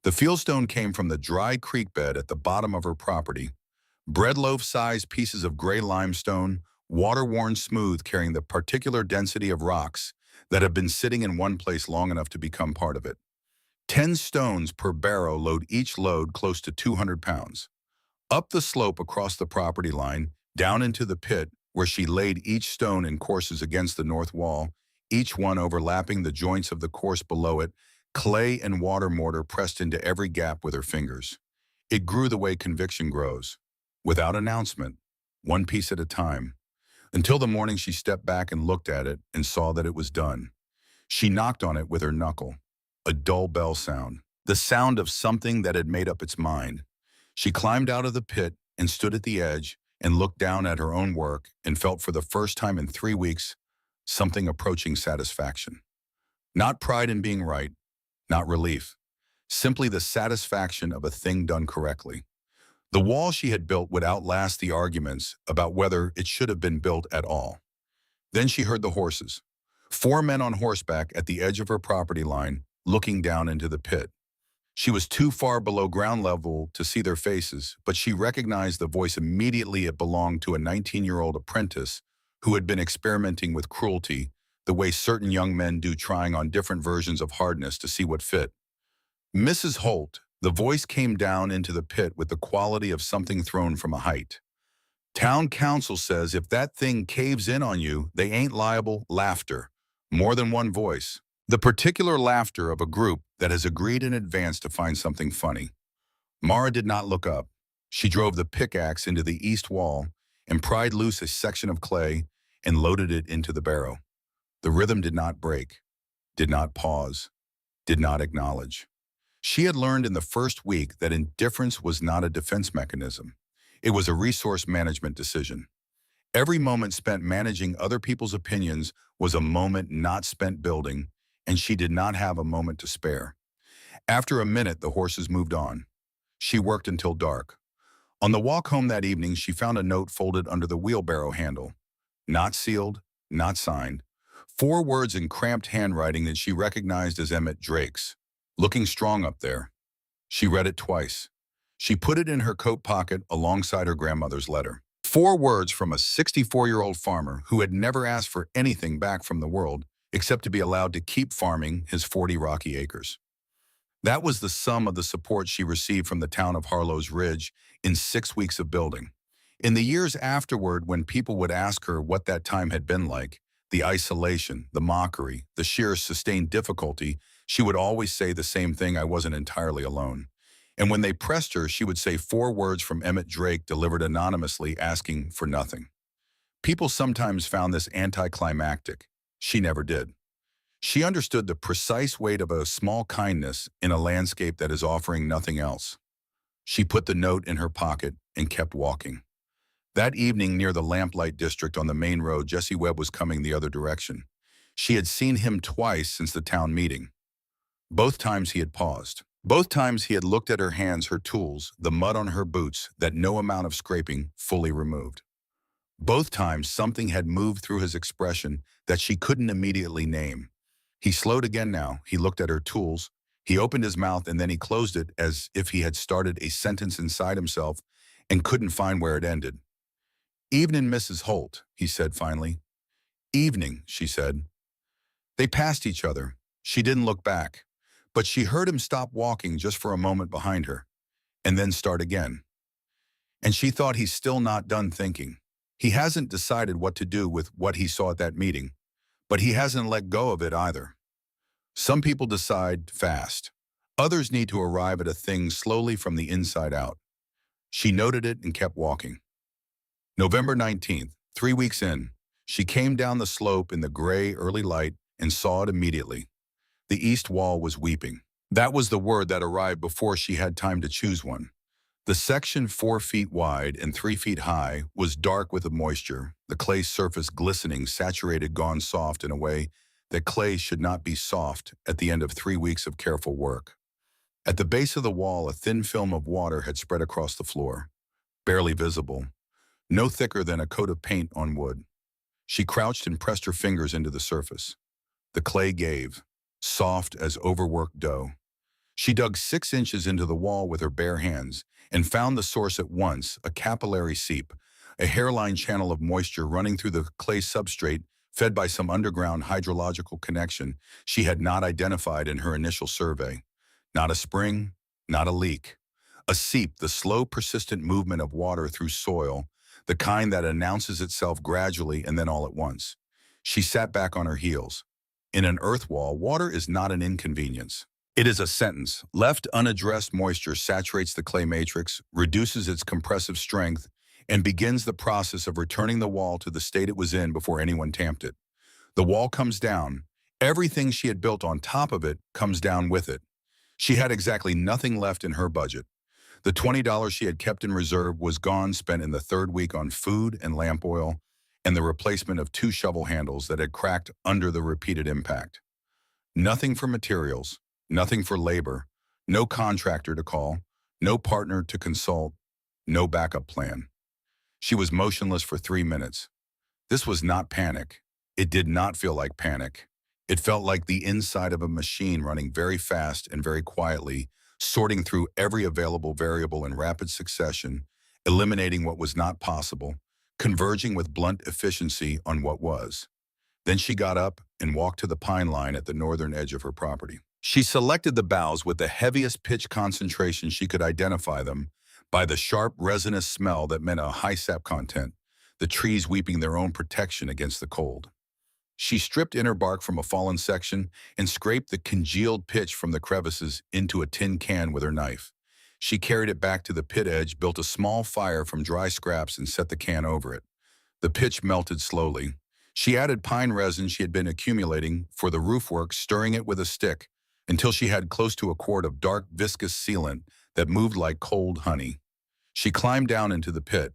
The fieldstone came from the dry creek bed at the bottom of her property. Bread loaf-sized pieces of gray limestone, water-worn smooth, carrying the particular density of rocks that have been sitting in one place long enough to become part of it. 10 stones per barrow load, each load close to 200 pounds. Up the slope across the property line, down into the pit, where she laid each stone in courses against the north wall, each one overlapping the joints of the course below it, clay and water mortar pressed into every gap with her fingers. It grew the way conviction grows, without announcement, one piece at a time, until the morning she stepped back and looked at it and saw that it was done. She knocked on it with her knuckle. A dull bell sound, the sound of something that had made up its mind. She climbed out of the pit and stood at the edge and looked down at her own work and felt for the first time in 3 weeks something approaching satisfaction. Not pride in being right, not relief, simply the satisfaction of a thing done correctly. The wall she had built would outlast the arguments about whether it should have been built at all. Then she heard the horses. 4 men on horseback at the edge of her property line, looking down into the pit. She was too far below ground level to see their faces, but she recognized the voice immediately. It belonged to a 19-year-old apprentice who had been experimenting with cruelty, the way certain young men do, trying on different versions of hardness to see what fit. Mrs. Holt, the voice came down into the pit with the quality of something thrown from a height. Town council says if that thing caves in on you, they ain't liable. Laughter. More than one voice. The particular laughter of a group that has agreed in advance to find something funny. Mara did not look up. She drove the pickaxe into the east wall and pried loose a section of clay and loaded it into the barrow. The rhythm did not break, did not pause, did not acknowledge. She had learned in the first week that indifference was not a defense mechanism. It was a resource management decision. Every moment spent managing other people's opinions was a moment not spent building, and she did not have a moment to spare. After a minute, the horses moved on. She worked until dark. On the walk home that evening, she found a note folded under the wheelbarrow handle. Not sealed, not signed. 4 words in cramped handwriting that she recognized as Emmett Drake's. Looking strong up there. She read it twice. She put it in her coat pocket alongside her grandmother's letter. 4 words from a 64-year-old farmer who had never asked for anything back from the world except to be allowed to keep farming his 40 rocky acres. That was the sum of the support she received from the town of Harlow's Ridge in 6 weeks of building. In the years afterward, when people would ask her what that time had been like, the isolation, the mockery, the sheer sustained difficulty, she would always say the same thing: I wasn't entirely alone. And when they pressed her, she would say 4 words from Emmett Drake delivered anonymously, asking for nothing. People sometimes found this anticlimactic. She never did. She understood the precise weight of a small kindness in a landscape that is offering nothing else. She put the note in her pocket and kept walking. That evening near the Lamplight District on the main road, Jesse Webb was coming the other direction. She had seen him twice since the town meeting. Both times he had paused. Both times he had looked at her hands, her tools, the mud on her boots that no amount of scraping fully removed. Both times something had moved through his expression that she couldn't immediately name. He slowed again now. He looked at her tools. He opened his mouth and then he closed it as if he had started a sentence inside himself and couldn't find where it ended. "Evening, Mrs. Holt," he said finally. "Evening," she said. They passed each other. She didn't look back, but she heard him stop walking just for a moment behind her, and then start again. And she thought, he's still not done thinking. He hasn't decided what to do with what he saw at that meeting, but he hasn't let go of it either. Some people decide fast. Others need to arrive at a thing slowly from the inside out. She noted it and kept walking. November 19th, 3 weeks in, she came down the slope in the gray early light and saw it immediately. The east wall was weeping. That was the word that arrived before she had time to choose one. The section 4 feet wide and 3 feet high was dark with moisture, the clay surface glistening, saturated, gone soft in a way that clay should not be soft at the end of 3 weeks of careful work. At the base of the wall, a thin film of water had spread across the floor, barely visible, no thicker than a coat of paint on wood. She crouched and pressed her fingers into the surface. The clay gave, soft as overworked dough. She dug 6 inches into the wall with her bare hands and found the source at once: a capillary seep, a hairline channel of moisture running through the clay substrate, fed by some underground hydrological connection she had not identified in her initial survey. Not a spring, not a leak. A seep, the slow, persistent movement of water through soil, the kind that announces itself gradually and then all at once. She sat back on her heels. In an earth wall, water is not an inconvenience. It is a sentence. Left unaddressed, moisture saturates the clay matrix, reduces its compressive strength, and begins the process of returning the wall to the state it was in before anyone tamped it. The wall comes down. Everything she had built on top of it comes down with it. She had exactly nothing left in her budget. The $20 she had kept in reserve was gone, spent in the 3rd week on food and lamp oil, and the replacement of 2 shovel handles that had cracked under the repeated impact. Nothing for materials, nothing for labor, no contractor to call, no partner to consult, no backup plan. She was motionless for 3 minutes. This was not panic. It did not feel like panic. It felt like the inside of a machine running very fast and very quietly, sorting through every available variable in rapid succession, eliminating what was not possible, converging with blunt efficiency on what was. Then she got up and walked to the pine line at the northern edge of her property. She selected the boughs with the heaviest pitch concentration she could identify them by the sharp resinous smell that meant a high sap content, the trees weeping their own protection against the cold. She stripped inner bark from a fallen section and scraped the congealed pitch from the crevices into a tin can with her knife. She carried it back to the pit edge, built a small fire from dry scraps, and set the can over it. The pitch melted slowly. She added pine resin she had been accumulating for the roof work, stirring it with a stick until she had close to a quart of dark, viscous sealant that moved like cold honey. She climbed down into the pit.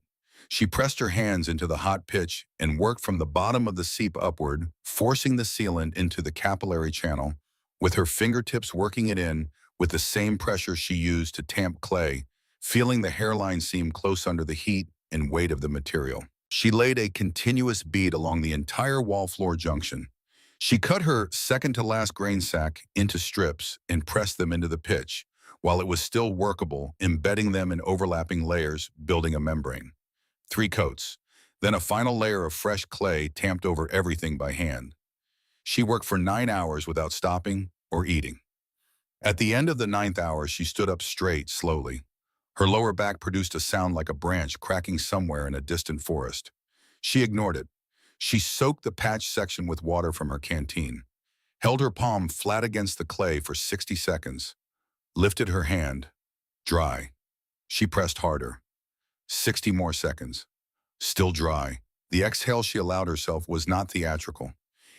She pressed her hands into the hot pitch and worked from the bottom of the seep upward, forcing the sealant into the capillary channel, with her fingertips working it in with the same pressure she used to tamp clay, feeling the hairline seam close under the heat and weight of the material. She laid a continuous bead along the entire wall floor junction. She cut her second-to-last grain sack into strips and pressed them into the pitch, while it was still workable, embedding them in overlapping layers, building a membrane. 3 coats. Then a final layer of fresh clay tamped over everything by hand. She worked for 9 hours without stopping or eating. At the end of the ninth hour, she stood up straight, slowly. Her lower back produced a sound like a branch cracking somewhere in a distant forest. She ignored it. She soaked the patch section with water from her canteen, held her palm flat against the clay for 60 seconds, lifted her hand, dry. She pressed harder. 60 more seconds. Still dry. The exhale she allowed herself was not theatrical.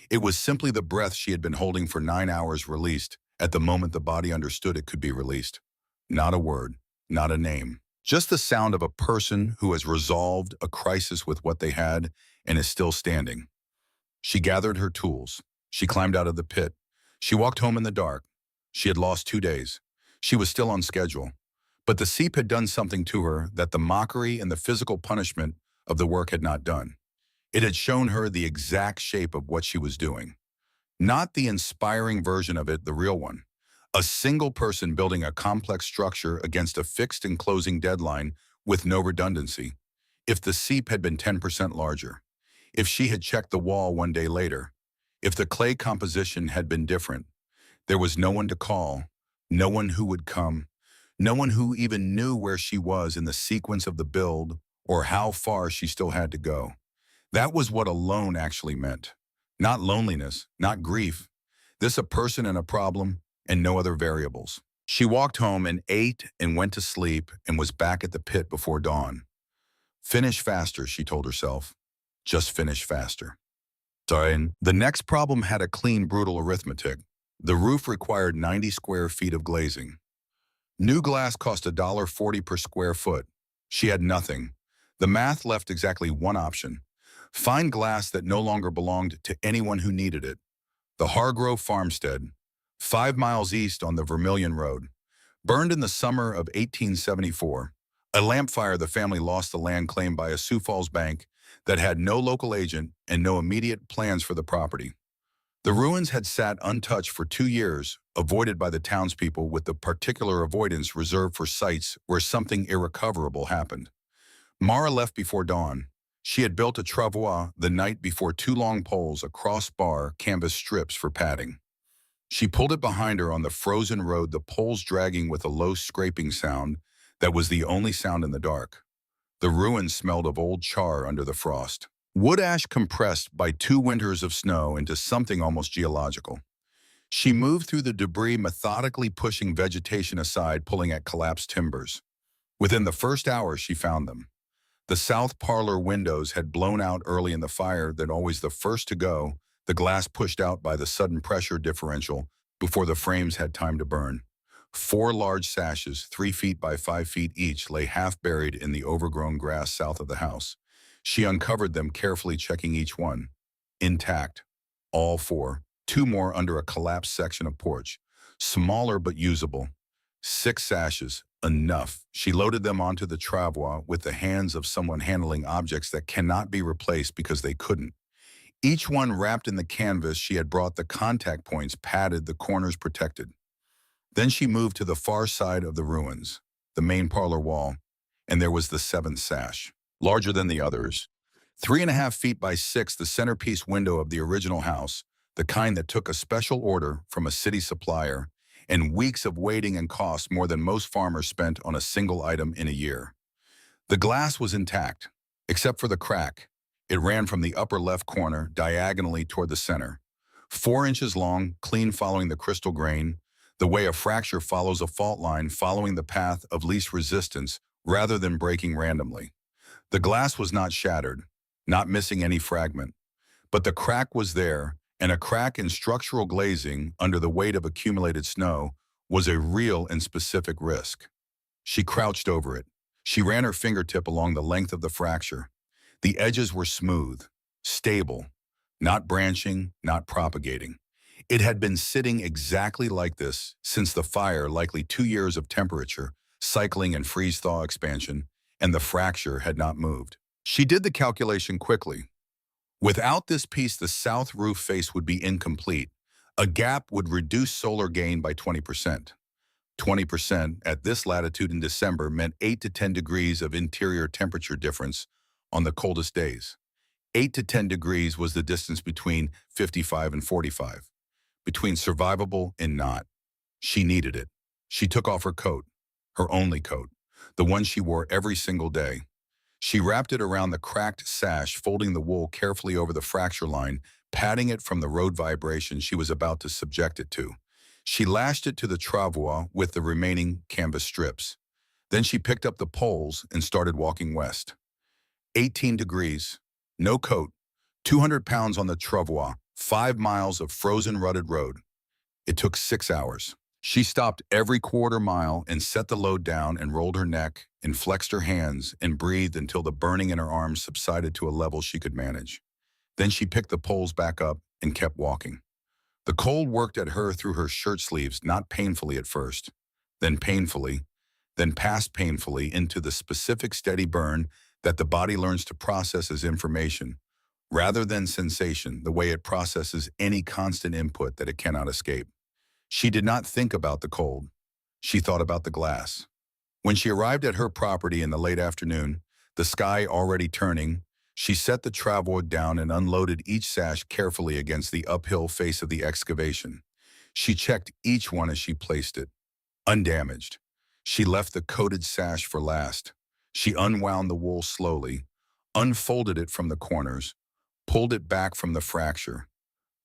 It was simply the breath she had been holding for 9 hours released at the moment the body understood it could be released. Not a word, not a name. Just the sound of a person who has resolved a crisis with what they had and is still standing. She gathered her tools. She climbed out of the pit. She walked home in the dark. She had lost 2 days. She was still on schedule. But the seep had done something to her that the mockery and the physical punishment of the work had not done. It had shown her the exact shape of what she was doing. Not the inspiring version of it, the real one. A single person building a complex structure against a fixed and closing deadline with no redundancy. If the seep had been 10% larger, if she had checked the wall one day later, if the clay composition had been different, there was no one to call, no one who would come, no one who even knew where she was in the sequence of the build or how far she still had to go. That was what alone actually meant. Not loneliness, not grief. This a person and a problem and no other variables. She walked home and ate and went to sleep and was back at the pit before dawn. Finish faster, she told herself. Just finish faster. The next problem had a clean, brutal arithmetic. The roof required 90 square feet of glazing. New glass cost $1.40 per square foot. She had nothing. The math left exactly one option. Find glass that no longer belonged to anyone who needed it. The Hargrove Farmstead, 5 miles east on the Vermilion Road. Burned in the summer of 1874. A lamp fire, the family lost the land claimed by a Sioux Falls bank that had no local agent and no immediate plans for the property. The ruins had sat untouched for 2 years, avoided by the townspeople with the particular avoidance reserved for sites where something irrecoverable happened. Mara left before dawn. She had built a travois the night before 2 long poles, a crossbar, canvas strips for padding. She pulled it behind her on the frozen road, the poles dragging with a low scraping sound that was the only sound in the dark. The ruins smelled of old char under the frost. Wood ash compressed by 2 winters of snow into something almost geological. She moved through the debris, methodically pushing vegetation aside, pulling at collapsed timbers. Within the first hour, she found them. The south parlor windows had blown out early in the fire, then always the first to go, the glass pushed out by the sudden pressure differential before the frames had time to burn. 4 large sashes, 3 feet by 5 feet each, lay half buried in the overgrown grass south of the house. She uncovered them, carefully checking each one. Intact. All 4. 2 more under a collapsed section of porch. Smaller but usable. 6 sashes. Enough. She loaded them onto the travois with the hands of someone handling objects that cannot be replaced because they couldn't. Each one wrapped in the canvas she had brought, the contact points padded, the corners protected. Then she moved to the far side of the ruins, the main parlor wall, and there was the 7th sash, larger than the others. 3.5 feet by 6, the centerpiece window of the original house, the kind that took a special order from a city supplier, and weeks of waiting and cost, more than most farmers spent on a single item in a year. The glass was intact, except for the crack. It ran from the upper left corner diagonally toward the center. 4 inches long, clean, following the crystal grain, the way a fracture follows a fault line, following the path of least resistance rather than breaking randomly. The glass was not shattered, not missing any fragment, but the crack was there, and a crack in structural glazing under the weight of accumulated snow was a real and specific risk. She crouched over it. She ran her fingertip along the length of the fracture. The edges were smooth, stable, not branching, not propagating. It had been sitting exactly like this since the fire, likely 2 years of temperature, cycling and freeze-thaw expansion, and the fracture had not moved. She did the calculation quickly. Without this piece, the south roof face would be incomplete. A gap would reduce solar gain by 20%. 20% at this latitude in December meant 8 to 10 degrees of interior temperature difference on the coldest days. 8 to 10 degrees was the distance between 55 and 45, between survivable and not. She needed it. She took off her coat, her only coat, the one she wore every single day. She wrapped it around the cracked sash, folding the wool carefully over the fracture line, patting it from the road vibration she was about to subject it to. She lashed it to the travois with the remaining canvas strips. Then she picked up the poles and started walking west. 18 degrees, no coat, 200 pounds on the travois, 5 miles of frozen rutted road. It took 6 hours. She stopped every quarter mile and set the load down and rolled her neck and flexed her hands and breathed until the burning in her arms subsided to a level she could manage. Then she picked the poles back up and kept walking. The cold worked at her through her shirt sleeves, not painfully at first, then painfully, then past painfully into the specific steady burn that the body learns to process as information, rather than sensation, the way it processes any constant input that it cannot escape. She did not think about the cold. She thought about the glass. When she arrived at her property in the late afternoon, the sky already turning, she set the travois down and unloaded each sash carefully against the uphill face of the excavation. She checked each one as she placed it. Undamaged. She left the coated sash for last. She unwound the wool slowly, unfolded it from the corners, pulled it back from the fracture.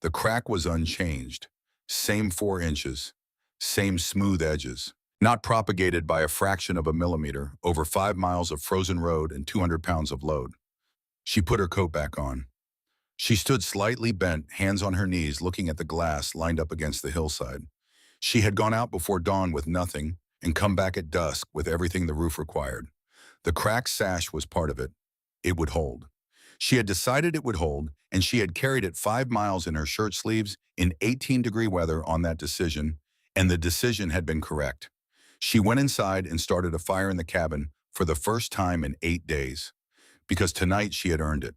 The crack was unchanged. Same 4 inches. Same smooth edges. Not propagated by a fraction of a millimeter over 5 miles of frozen road and 200 pounds of load. She put her coat back on. She stood slightly bent, hands on her knees, looking at the glass lined up against the hillside. She had gone out before dawn with nothing and come back at dusk with everything the roof required. The cracked sash was part of it. It would hold. She had decided it would hold, and she had carried it 5 miles in her shirt sleeves in 18-degree weather on that decision, and the decision had been correct. She went inside and started a fire in the cabin for the first time in 8 days, because tonight she had earned it.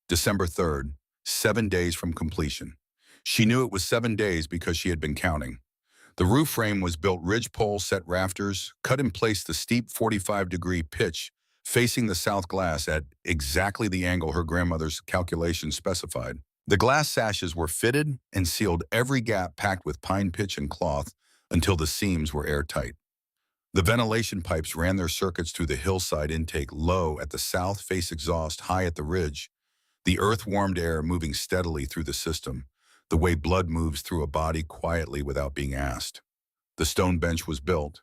December 3rd, 7 days from completion. She knew it was 7 days because she had been counting. The roof frame was built ridgepole set rafters, cut in place the steep 45-degree pitch facing the south glass at exactly the angle her grandmother's calculations specified. The glass sashes were fitted and sealed, every gap packed with pine pitch and cloth until the seams were airtight. The ventilation pipes ran their circuits through the hillside intake low at the south face exhaust high at the ridge, the earth-warmed air moving steadily through the system, the way blood moves through a body quietly without being asked. The stone bench was built.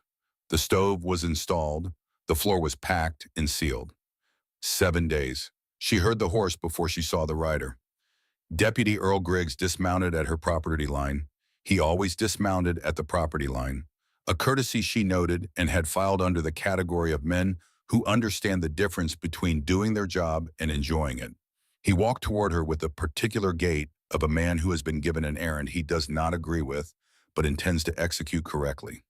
The stove was installed. The floor was packed and sealed. 7 days. She heard the horse before she saw the rider. Deputy Earl Griggs dismounted at her property line. He always dismounted at the property line, a courtesy she noted and had filed under the category of men who understand the difference between doing their job and enjoying it. He walked toward her with the particular gait of a man who has been given an errand he does not agree with, but intends to execute correctly.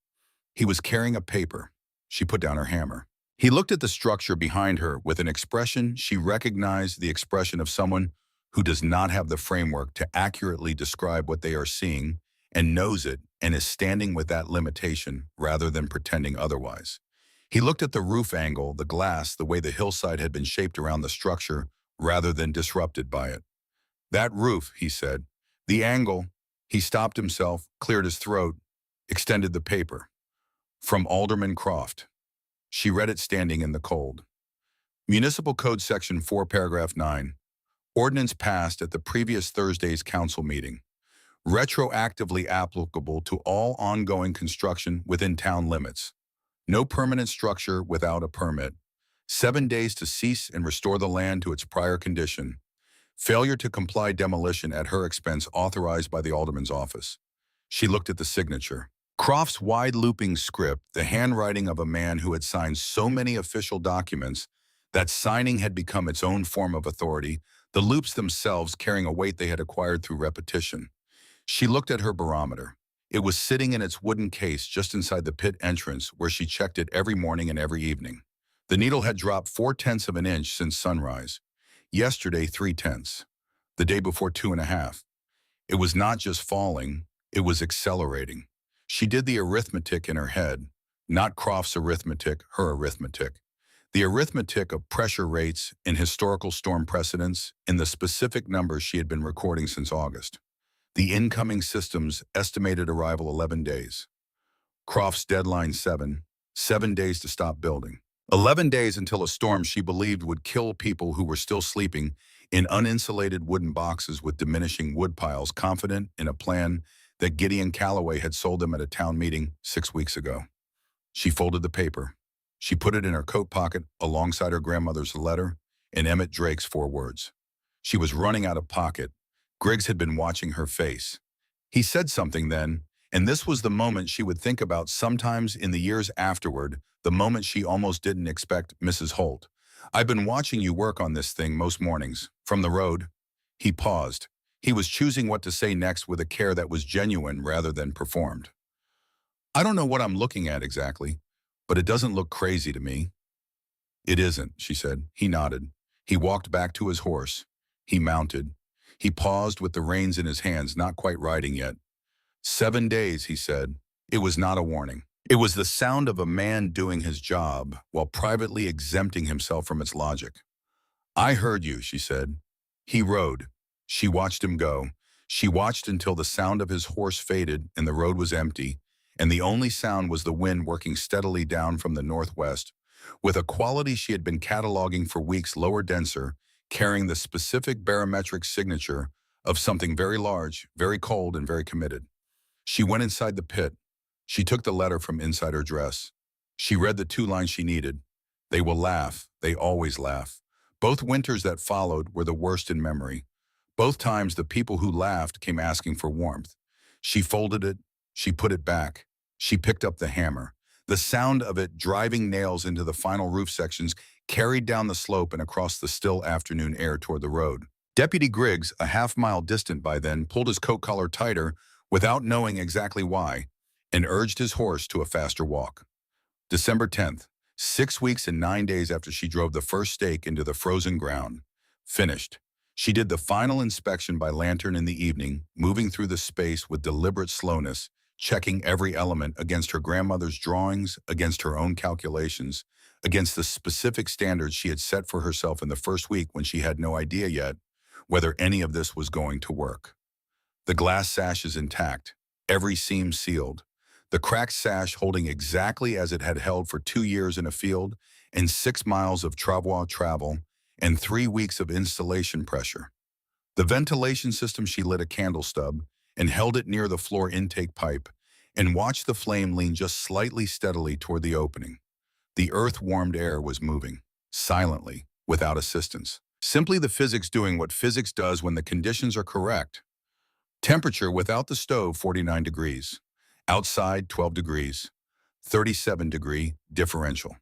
He was carrying a paper. She put down her hammer. He looked at the structure behind her with an expression she recognized, the expression of someone who does not have the framework to accurately describe what they are seeing and knows it and is standing with that limitation rather than pretending otherwise. He looked at the roof angle, the glass, the way the hillside had been shaped around the structure rather than disrupted by it. That roof, he said. The angle. He stopped himself, cleared his throat, extended the paper. From Alderman Croft. She read it standing in the cold. Municipal Code Section 4, Paragraph 9. Ordinance passed at the previous Thursday's council meeting. Retroactively applicable to all ongoing construction within town limits. No permanent structure without a permit. 7 days to cease and restore the land to its prior condition. Failure to comply, demolition at her expense authorized by the alderman's office. She looked at the signature. Croft's wide-looping script, the handwriting of a man who had signed so many official documents that signing had become its own form of authority, the loops themselves carrying a weight they had acquired through repetition. She looked at her barometer. It was sitting in its wooden case just inside the pit entrance where she checked it every morning and every evening. The needle had dropped 4/10 of an inch since sunrise. Yesterday, 3/10. The day before, 2.5. It was not just falling, it was accelerating. She did the arithmetic in her head, not Croft's arithmetic, her arithmetic. The arithmetic of pressure rates in historical storm precedents in the specific numbers she had been recording since August. The incoming system's estimated arrival 11 days. Croft's deadline 7 days to stop building. 11 days until a storm she believed would kill people who were still sleeping in uninsulated wooden boxes with diminishing wood piles, confident in a plan that Gideon Calloway had sold them at a town meeting 6 weeks ago. She folded the paper. She put it in her coat pocket alongside her grandmother's letter and Emmett Drake's 4 words. She was running out of pocket. Griggs had been watching her face. He said something then, and this was the moment she would think about sometimes in the years afterward, the moment she almost didn't expect Mrs. Holt. "I've been watching you work on this thing most mornings, from the road." He paused. He was choosing what to say next with a care that was genuine rather than performed. "I don't know what I'm looking at exactly, but it doesn't look crazy to me." "It isn't," she said. He nodded. He walked back to his horse. He mounted. He paused with the reins in his hands, not quite riding yet. 7 days, he said. It was not a warning. It was the sound of a man doing his job while privately exempting himself from its logic. "I heard you," she said. He rode. She watched him go. She watched until the sound of his horse faded and the road was empty, and the only sound was the wind working steadily down from the northwest, with a quality she had been cataloging for weeks, lower, denser, carrying the specific barometric signature of something very large, very cold, and very committed. She went inside the pit. She took the letter from inside her dress. She read the 2 lines she needed. "They will laugh. They always laugh." Both winters that followed were the worst in memory. Both times the people who laughed came asking for warmth. She folded it. She put it back. She picked up the hammer. The sound of it driving nails into the final roof sections carried down the slope and across the still afternoon air toward the road. Deputy Griggs, a half-mile distant by then, pulled his coat collar tighter without knowing exactly why, and urged his horse to a faster walk. December 10th, 6 weeks and 9 days after she drove the first stake into the frozen ground. Finished. She did the final inspection by lantern in the evening, moving through the space with deliberate slowness, checking every element against her grandmother's drawings, against her own calculations, against the specific standards she had set for herself in the first week when she had no idea yet whether any of this was going to work. The glass sash is intact, every seam sealed, the cracked sash holding exactly as it had held for 2 years in a field and 6 miles of travois travel and 3 weeks of installation pressure. The ventilation system, she lit a candle stub and held it near the floor intake pipe and watched the flame lean just slightly steadily toward the opening. The earth-warmed air was moving, silently, without assistance. Simply the physics doing what physics does when the conditions are correct. Temperature without the stove, 49 degrees. Outside, 12 degrees. 37-degree differential.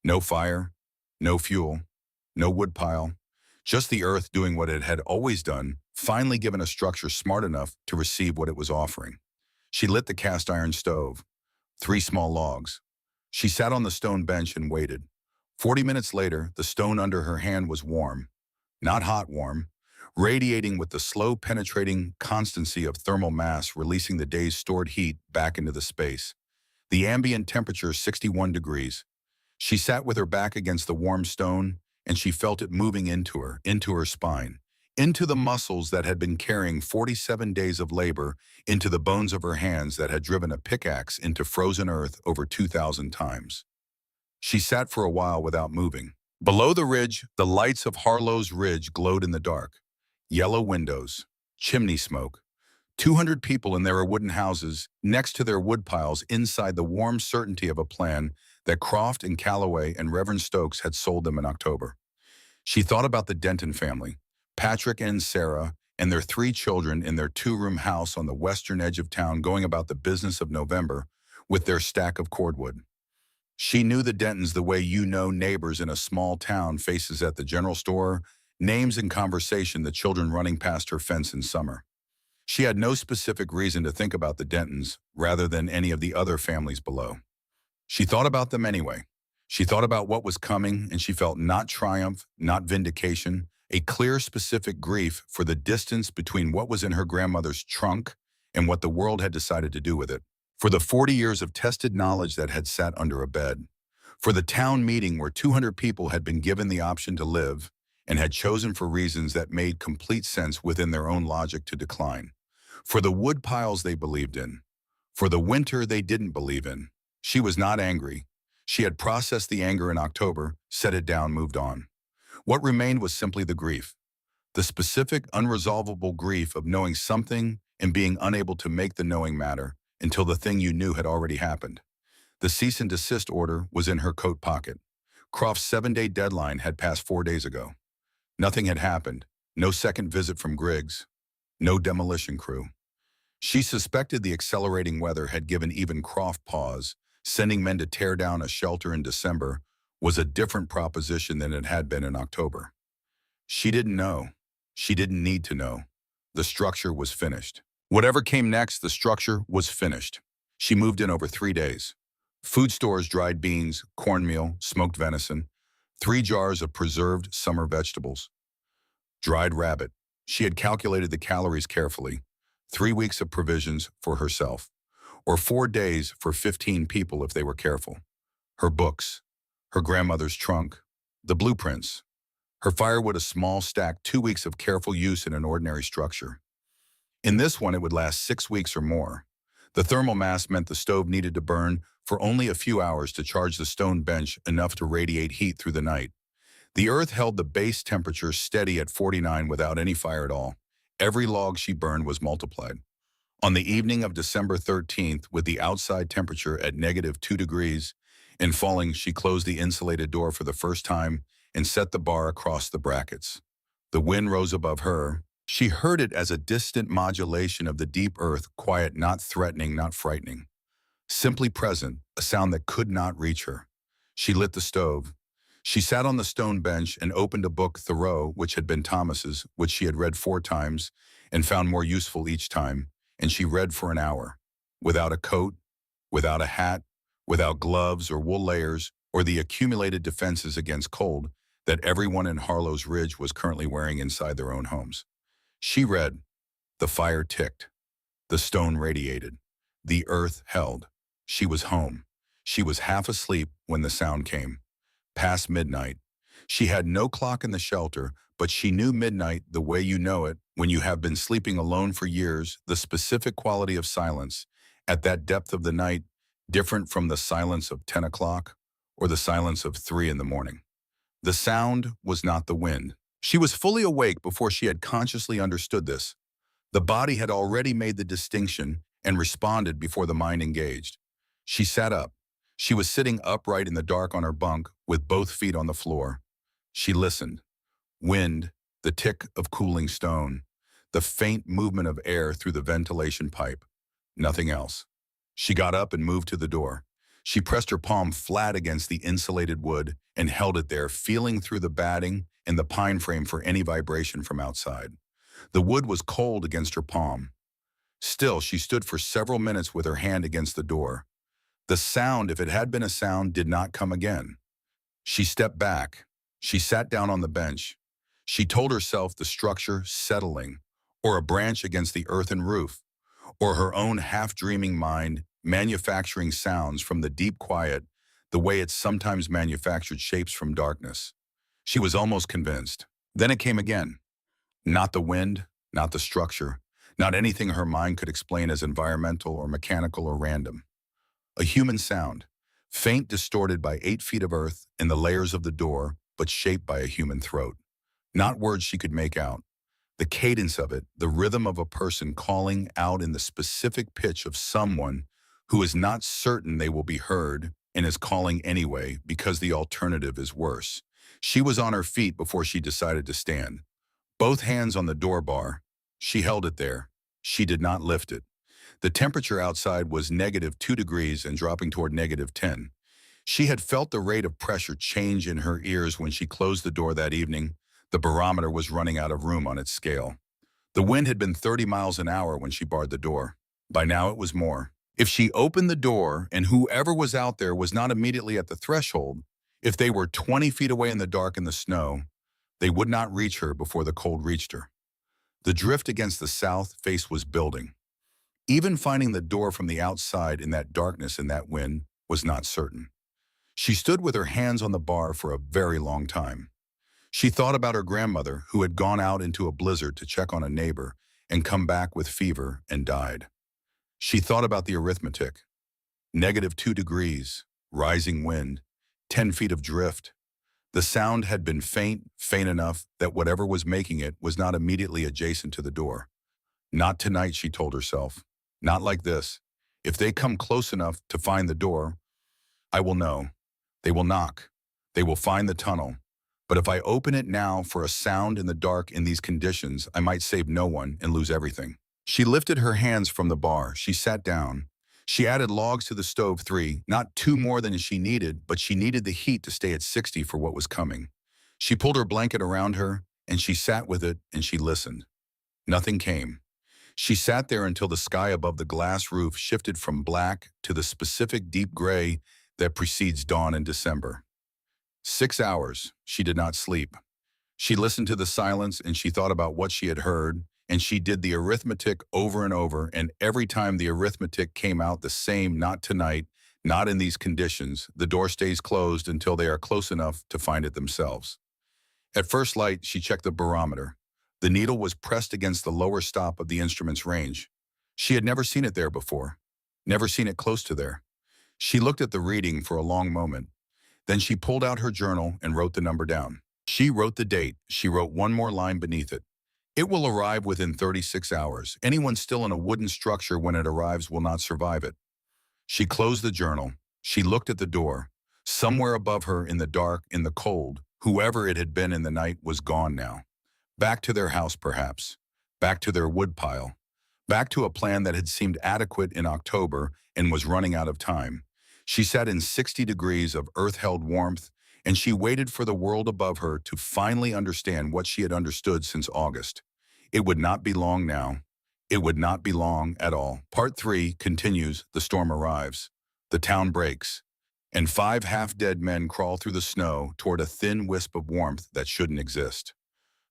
No fire, no fuel, no woodpile. Just the earth doing what it had always done, finally given a structure smart enough to receive what it was offering. She lit the cast iron stove. 3 small logs. She sat on the stone bench and waited. 40 minutes later, the stone under her hand was warm. Not hot warm, radiating with the slow penetrating constancy of thermal mass releasing the day's stored heat back into the space. The ambient temperature 61 degrees. She sat with her back against the warm stone, and she felt it moving into her spine, into the muscles that had been carrying 47 days of labor, into the bones of her hands that had driven a pickaxe into frozen earth over 2,000 times. She sat for a while without moving. Below the ridge, the lights of Harlow's Ridge glowed in the dark. Yellow windows, chimney smoke. 200 people in their wooden houses, next to their woodpiles, inside the warm certainty of a plan that Croft and Calloway and Reverend Stokes had sold them in October. She thought about the Denton family, Patrick and Sarah, and their 3 children in their 2-room house on the western edge of town going about the business of November with their stack of cordwood. She knew the Dentons the way you know neighbors in a small town, faces at the general store, names in conversation, the children running past her fence in summer. She had no specific reason to think about the Dentons rather than any of the other families below. She thought about them anyway. She thought about what was coming, and she felt not triumph, not vindication, a clear, specific grief for the distance between what was in her grandmother's trunk and what the world had decided to do with it. For the 40 years of tested knowledge that had sat under a bed. For the town meeting where 200 people had been given the option to live and had chosen for reasons that made complete sense within their own logic to decline. For the wood piles they believed in. For the winter they didn't believe in. She was not angry. She had processed the anger in October, set it down, moved on. What remained was simply the grief. The specific, unresolvable grief of knowing something and being unable to make the knowing matter until the thing you knew had already happened. The cease and desist order was in her coat pocket. Croft's 7-day deadline had passed 4 days ago. Nothing had happened. No second visit from Griggs. No demolition crew. She suspected the accelerating weather had given even Croft pause. Sending men to tear down a shelter in December was a different proposition than it had been in October. She didn't know. She didn't need to know. The structure was finished. Whatever came next, the structure was finished. She moved in over 3 days. Food stores, dried beans, cornmeal, smoked venison, 3 jars of preserved summer vegetables, dried rabbit. She had calculated the calories carefully. 3 weeks of provisions for herself, or 4 days for 15 people if they were careful. Her books, her grandmother's trunk, the blueprints. Her firewood, a small stack, 2 weeks of careful use in an ordinary structure. In this one, it would last 6 weeks or more. The thermal mass meant the stove needed to burn for only a few hours to charge the stone bench enough to radiate heat through the night. The earth held the base temperature steady at 49 without any fire at all. Every log she burned was multiplied. On the evening of December 13th, with the outside temperature at -2 degrees and falling, she closed the insulated door for the first time and set the bar across the brackets. The wind rose above her. She heard it as a distant modulation of the deep earth, quiet, not threatening, not frightening. Simply present, a sound that could not reach her. She lit the stove. She sat on the stone bench and opened a book, Thoreau, which had been Thomas's, which she had read 4 times and found more useful each time, and she read for an hour, without a coat, without a hat, without gloves or wool layers or the accumulated defenses against cold that everyone in Harlow's Ridge was currently wearing inside their own homes. She read. The fire ticked. The stone radiated. The earth held. She was home. She was half asleep when the sound came. Past midnight. She had no clock in the shelter, but she knew midnight the way you know it when you have been sleeping alone for years, the specific quality of silence, at that depth of the night, different from the silence of 10 o'clock or the silence of 3 in the morning. The sound was not the wind. She was fully awake before she had consciously understood this. The body had already made the distinction and responded before the mind engaged. She sat up. She was sitting upright in the dark on her bunk with both feet on the floor. She listened. Wind, the tick of cooling stone, the faint movement of air through the ventilation pipe. Nothing else. She got up and moved to the door. She pressed her palm flat against the insulated wood and held it there, feeling through the batting and the pine frame for any vibration from outside. The wood was cold against her palm. Still, she stood for several minutes with her hand against the door. The sound, if it had been a sound, did not come again. She stepped back. She sat down on the bench. She told herself the structure settling, or a branch against the earthen roof, or her own half-dreaming mind manufacturing sounds from the deep quiet the way it sometimes manufactured shapes from darkness. She was almost convinced. Then it came again. Not the wind, not the structure, not anything her mind could explain as environmental or mechanical or random. A human sound, faint, distorted by 8 feet of earth and the layers of the door, but shaped by a human throat. Not words she could make out. The cadence of it, the rhythm of a person calling out in the specific pitch of someone who is not certain they will be heard and is calling anyway because the alternative is worse. She was on her feet before she decided to stand. Both hands on the door bar. She held it there. She did not lift it. The temperature outside was -2 degrees and dropping toward -10. She had felt the rate of pressure change in her ears when she closed the door that evening. The barometer was running out of room on its scale. The wind had been 30 miles an hour when she barred the door. By now it was more. If she opened the door and whoever was out there was not immediately at the threshold, if they were 20 feet away in the dark and the snow, they would not reach her before the cold reached her. The drift against the south face was building. Even finding the door from the outside in that darkness and that wind was not certain. She stood with her hands on the bar for a very long time. She thought about her grandmother, who had gone out into a blizzard to check on a neighbor and come back with fever and died. She thought about the arithmetic. -2 degrees, rising wind, 10 feet of drift. The sound had been faint, faint enough that whatever was making it was not immediately adjacent to the door. Not tonight, she told herself. Not like this. If they come close enough to find the door, I will know. They will knock. They will find the tunnel. But if I open it now for a sound in the dark in these conditions, I might save no one and lose everything. She lifted her hands from the bar. She sat down. She added logs to the stove, 3, not 2 more than she needed, but she needed the heat to stay at 60 for what was coming. She pulled her blanket around her, and she sat with it, and she listened. Nothing came. She sat there until the sky above the glass roof shifted from black to the specific deep gray that precedes dawn in December. 6 hours, she did not sleep. She listened to the silence and she thought about what she had heard, and she did the arithmetic over and over, and every time the arithmetic came out the same, not tonight, not in these conditions, the door stays closed until they are close enough to find it themselves. At first light, she checked the barometer. The needle was pressed against the lower stop of the instrument's range. She had never seen it there before, never seen it close to there. She looked at the reading for a long moment. Then she pulled out her journal and wrote the number down. She wrote the date. She wrote one more line beneath it. It will arrive within 36 hours. Anyone still in a wooden structure when it arrives will not survive it. She closed the journal. She looked at the door. Somewhere above her in the dark, in the cold, whoever it had been in the night was gone now. Back to their house, perhaps. Back to their woodpile. Back to a plan that had seemed adequate in October and was running out of time. She sat in 60 degrees of earth-held warmth, and she waited for the world above her to finally understand what she had understood since August. It would not be long now. It would not be long at all. Part 3 continues. The storm arrives. The town breaks, and 5 half-dead men crawl through the snow toward a thin wisp of warmth that shouldn't exist.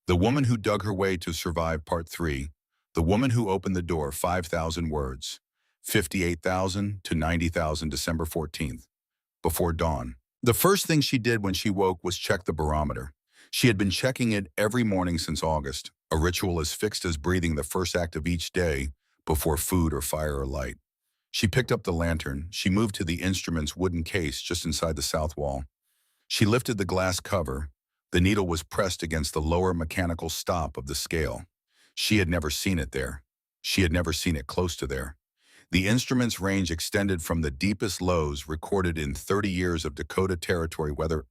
The woman who dug her way to survive Part 3. The woman who opened the door, 5,000 words. 58,000 to 90,000, December 14th, before dawn. The first thing she did when she woke was check the barometer. She had been checking it every morning since August, a ritual as fixed as breathing the first act of each day before food or fire or light. She picked up the lantern. She moved to the instrument's wooden case just inside the south wall. She lifted the glass cover. The needle was pressed against the lower mechanical stop of the scale. She had never seen it there. She had never seen it close to there. The instrument's range extended from the deepest lows recorded in 30 years of Dakota Territory weather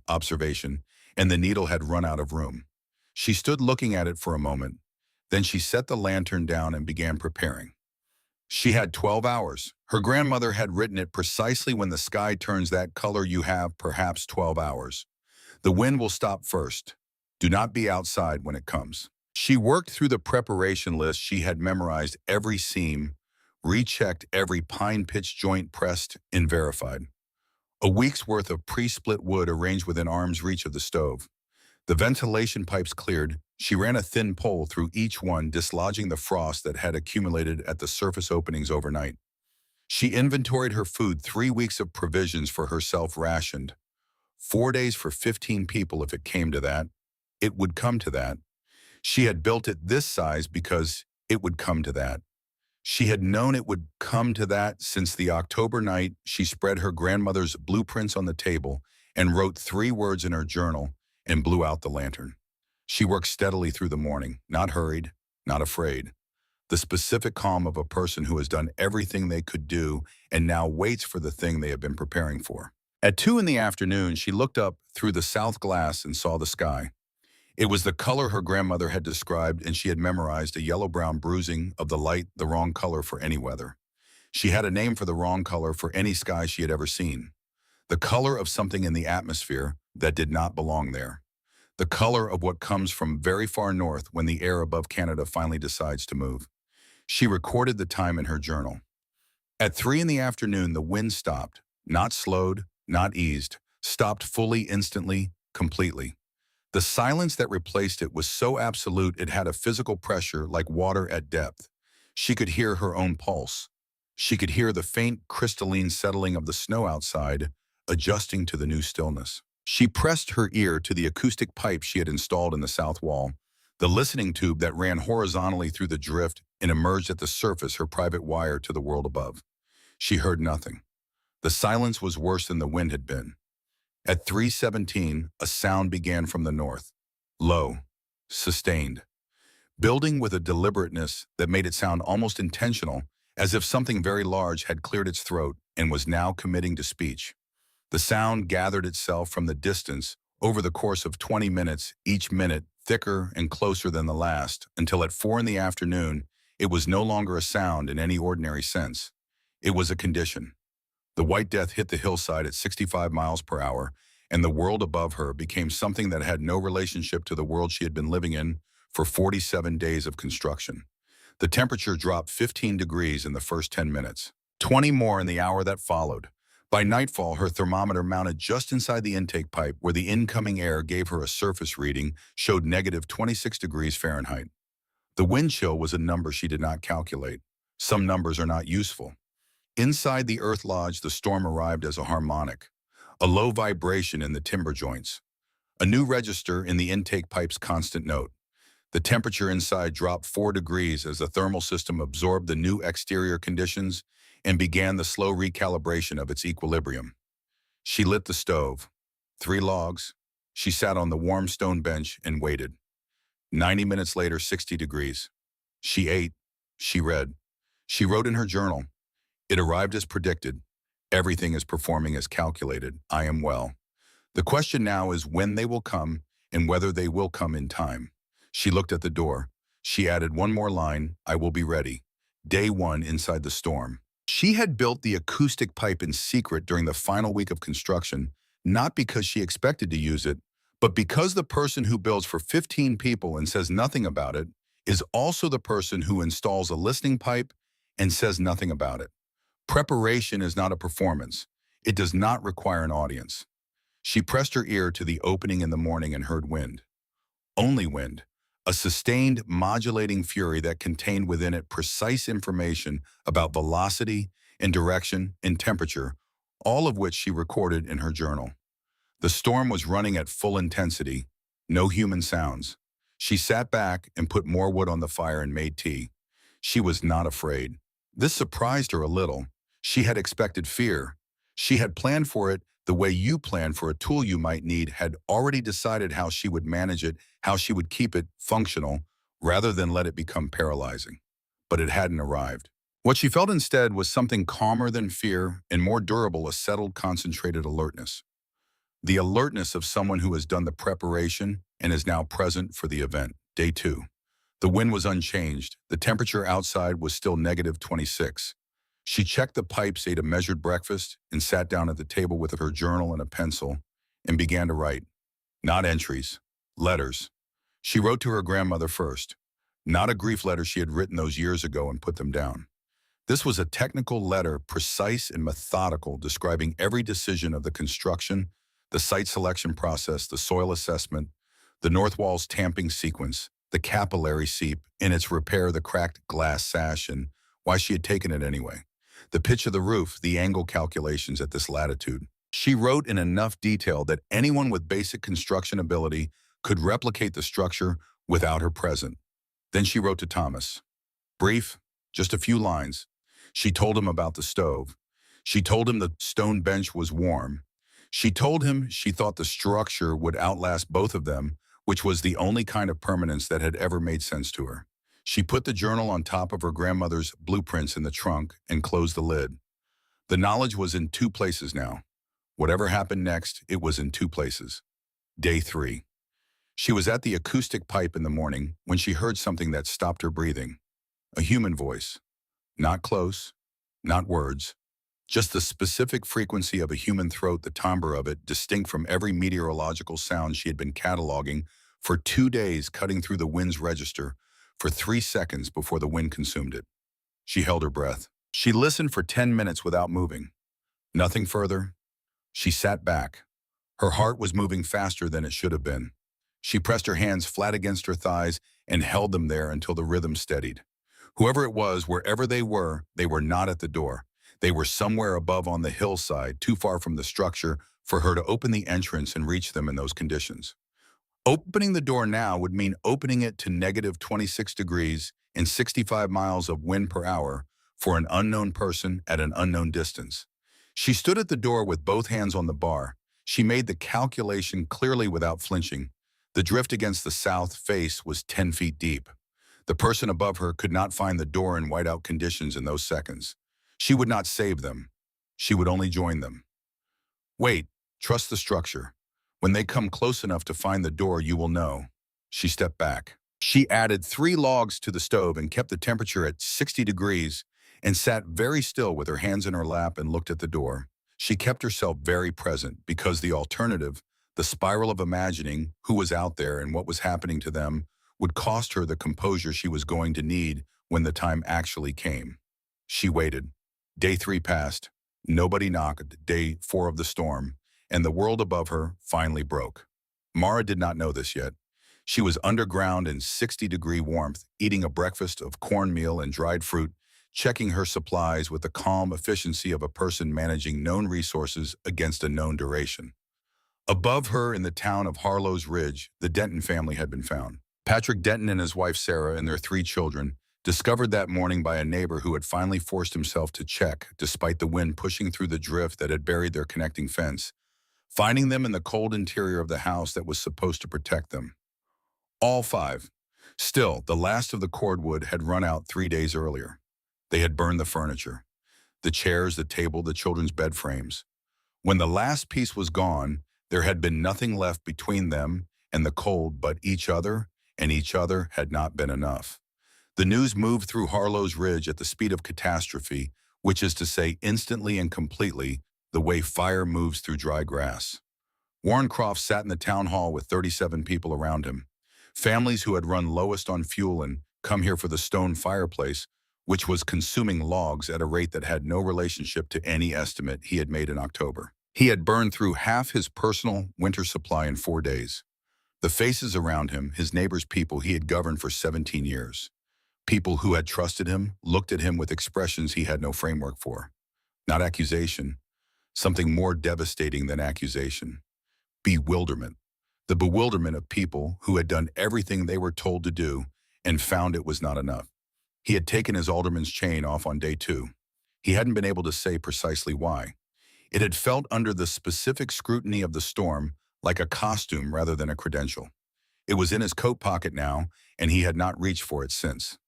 observation, and the needle had run out of room. She stood looking at it for a moment. Then she set the lantern down and began preparing. She had 12 hours. Her grandmother had written it precisely when the sky turns that color. You have perhaps 12 hours. The wind will stop first. Do not be outside when it comes. She worked through the preparation list. She had memorized every seam, rechecked every pine pitch joint, pressed and verified. A week's worth of pre-split wood arranged within arm's reach of the stove. The ventilation pipes cleared. She ran a thin pole through each one, dislodging the frost that had accumulated at the surface openings overnight. She inventoried her food. 3 weeks of provisions for herself rationed. 4 days for 15 people if it came to that. It would come to that. She had built it this size because it would come to that. She had known it would come to that since the October night she spread her grandmother's blueprints on the table and wrote 3 words in her journal and blew out the lantern. She worked steadily through the morning, not hurried, not afraid. The specific calm of a person who has done everything they could do and now waits for the thing they have been preparing for. At 2 in the afternoon, she looked up through the south glass and saw the sky. It was the color her grandmother had described, and she had memorized a yellow-brown bruising of the light, the wrong color for any weather. She had a name for the wrong color for any sky she had ever seen. The color of something in the atmosphere that did not belong there. The color of what comes from very far north when the air above Canada finally decides to move. She recorded the time in her journal. At 3 in the afternoon, the wind stopped, not slowed, not eased, stopped fully, instantly, completely. The silence that replaced it was so absolute it had a physical pressure like water at depth. She could hear her own pulse. She could hear the faint crystalline settling of the snow outside, adjusting to the new stillness. She pressed her ear to the acoustic pipe she had installed in the south wall, the listening tube that ran horizontally through the drift and emerged at the surface her private wire to the world above. She heard nothing. The silence was worse than the wind had been. At 3:17, a sound began from the north. Low, sustained, building with a deliberateness that made it sound almost intentional, as if something very large had cleared its throat and was now committing to speech. The sound gathered itself from the distance over the course of 20 minutes, each minute thicker and closer than the last, until at 4 in the afternoon, it was no longer a sound in any ordinary sense. It was a condition. The White Death hit the hillside at 65 miles per hour, and the world above her became something that had no relationship to the world she had been living in for 47 days of construction. The temperature dropped 15 degrees in the first 10 minutes, 20 more in the hour that followed. By nightfall, her thermometer mounted just inside the intake pipe where the incoming air gave her a surface reading showed negative 26 degrees Fahrenheit. The wind chill was a number she did not calculate. Some numbers are not useful. Inside the earth lodge, the storm arrived as a harmonic, a low vibration in the timber joints, a new register in the intake pipe's constant note. The temperature inside dropped 4 degrees as the thermal system absorbed the new exterior conditions and began the slow recalibration of its equilibrium. She lit the stove. 3 logs. She sat on the warm stone bench and waited. 90 minutes later, 60 degrees. She ate. She read. She wrote in her journal. It arrived as predicted. Everything is performing as calculated. I am well. The question now is when they will come and whether they will come in time. She looked at the door. She added one more line, I will be ready. Day 1 inside the storm. She had built the acoustic pipe in secret during the final week of construction, not because she expected to use it, but because the person who builds for 15 people and says nothing about it is also the person who installs a listening pipe and says nothing about it. Preparation is not a performance. It does not require an audience. She pressed her ear to the opening in the morning and heard wind. Only wind. A sustained, modulating fury that contained within it precise information about velocity and direction and temperature, all of which she recorded in her journal. The storm was running at full intensity, no human sounds. She sat back and put more wood on the fire and made tea. She was not afraid. This surprised her a little. She had expected fear. She had planned for it the way you plan for a tool you might need, had already decided how she would manage it, how she would keep it functional, rather than let it become paralyzing. But it hadn't arrived. What she felt instead was something calmer than fear and more durable, a settled, concentrated alertness. The alertness of someone who has done the preparation and is now present for the event. Day 2. The wind was unchanged. The temperature outside was still negative 26. She checked the pipes, ate a measured breakfast, and sat down at the table with her journal and a pencil and began to write. Not entries, letters. She wrote to her grandmother first, not a grief letter she had written those years ago and put them down. This was a technical letter, precise and methodical, describing every decision of the construction, the site selection process, the soil assessment, the north wall's tamping sequence, the capillary seep, in its repair, the cracked glass sash, and why she had taken it anyway. The pitch of the roof, the angle calculations at this latitude. She wrote in enough detail that anyone with basic construction ability could replicate the structure without her present. Then she wrote to Thomas. Brief, just a few lines. She told him about the stove. She told him the stone bench was warm. She told him she thought the structure would outlast both of them, which was the only kind of permanence that had ever made sense to her. She put the journal on top of her grandmother's blueprints in the trunk and closed the lid. The knowledge was in 2 places now. Whatever happened next, it was in 2 places. Day 3. She was at the acoustic pipe in the morning when she heard something that stopped her breathing. A human voice. Not close, not words, just the specific frequency of a human throat, the timbre of it, distinct from every meteorological sound she had been cataloging for 2 days, cutting through the wind's register for 3 seconds before the wind consumed it. She held her breath. She listened for 10 minutes without moving. Nothing further. She sat back. Her heart was moving faster than it should have been. She pressed her hands flat against her thighs and held them there until the rhythm steadied. Whoever it was, wherever they were not at the door. They were somewhere above on the hillside, too far from the structure for her to open the entrance and reach them in those conditions. Opening the door now would mean opening it to negative 26 degrees and 65 miles of wind per hour for an unknown person at an unknown distance. She stood at the door with both hands on the bar. She made the calculation clearly without flinching. The drift against the south face was 10 feet deep. The person above her could not find the door in whiteout conditions in those seconds. She would not save them. She would only join them. Wait, trust the structure. When they come close enough to find the door, you will know. She stepped back. She added 3 logs to the stove and kept the temperature at 60 degrees and sat very still with her hands in her lap and looked at the door. She kept herself very present because the alternative, the spiral of imagining who was out there and what was happening to them, would cost her the composure she was going to need when the time actually came. She waited. Day 3 passed. Nobody knocked. Day 4 of the storm, and the world above her finally broke. Mara did not know this yet. She was underground in 60-degree warmth, eating a breakfast of cornmeal and dried fruit, checking her supplies with the calm efficiency of a person managing known resources against a known duration. Above her in the town of Harlow's Ridge, the Denton family had been found. Patrick Denton and his wife Sarah and their 3 children, discovered that morning by a neighbor who had finally forced himself to check despite the wind pushing through the drift that had buried their connecting fence, finding them in the cold interior of the house that was supposed to protect them. All 5. Still, the last of the cordwood had run out 3 days earlier. They had burned the furniture, the chairs, the table, the children's bed frames. When the last piece was gone, there had been nothing left between them and the cold but each other, and each other had not been enough. The news moved through Harlow's Ridge at the speed of catastrophe, which is to say instantly and completely, the way fire moves through dry grass. Warren Croft sat in the town hall with 37 people around him. Families who had run lowest on fuel and come here for the stone fireplace, which was consuming logs at a rate that had no relationship to any estimate he had made in October. He had burned through half his personal winter supply in 4 days. The faces around him, his neighbors' people he had governed for 17 years. People who had trusted him, looked at him with expressions he had no framework for. Not accusation, something more devastating than accusation. Bewilderment. The bewilderment of people who had done everything they were told to do and found it was not enough. He had taken his alderman's chain off on day 2. He hadn't been able to say precisely why. It had felt under the specific scrutiny of the storm like a costume rather than a credential. It was in his coat pocket now, and he had not reached for it since.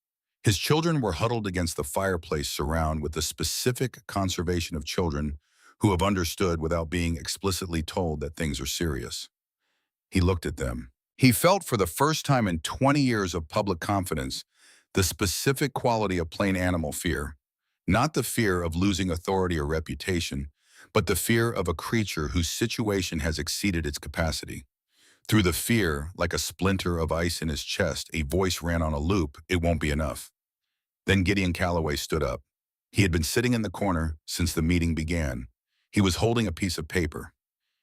His children were huddled against the fireplace surround with the specific conservation of children who have understood without being explicitly told that things are serious. He looked at them. He felt for the first time in 20 years of public confidence the specific quality of plain animal fear, not the fear of losing authority or reputation, but the fear of a creature whose situation has exceeded its capacity. Through the fear, like a splinter of ice in his chest, a voice ran on a loop, "It won't be enough." Then Gideon Calloway stood up. He had been sitting in the corner since the meeting began. He was holding a piece of paper.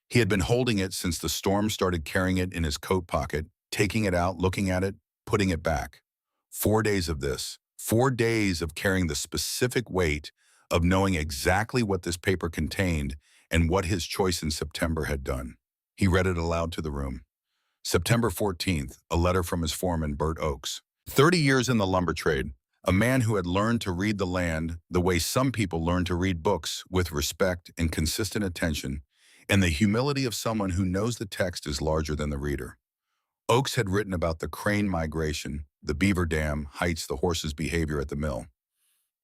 He had been holding it since the storm started, carrying it in his coat pocket, taking it out, looking at it, putting it back. 4 days of this. 4 days of carrying the specific weight of knowing exactly what this paper contained and what his choice in September had done. He read it aloud to the room. September 14th, a letter from his foreman, Bert Oakes. 30 years in the lumber trade, a man who had learned to read the land the way some people learn to read books, with respect and consistent attention, and the humility of someone who knows the text is larger than the reader. Oakes had written about the crane migration, the beaver dam, Heights, the horse's behavior at the mill.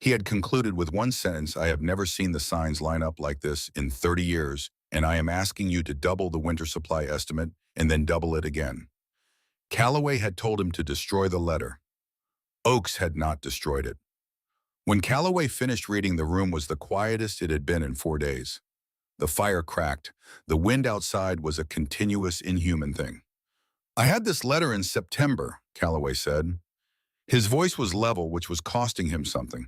He had concluded with one sentence, "I have never seen the signs line up like this in 30 years, and I am asking you to double the winter supply estimate and then double it again." Calloway had told him to destroy the letter. Oakes had not destroyed it. When Calloway finished reading, the room was the quietest it had been in 4 days. The fire cracked. The wind outside was a continuous, inhuman thing. "I had this letter in September," Calloway said. His voice was level, which was costing him something.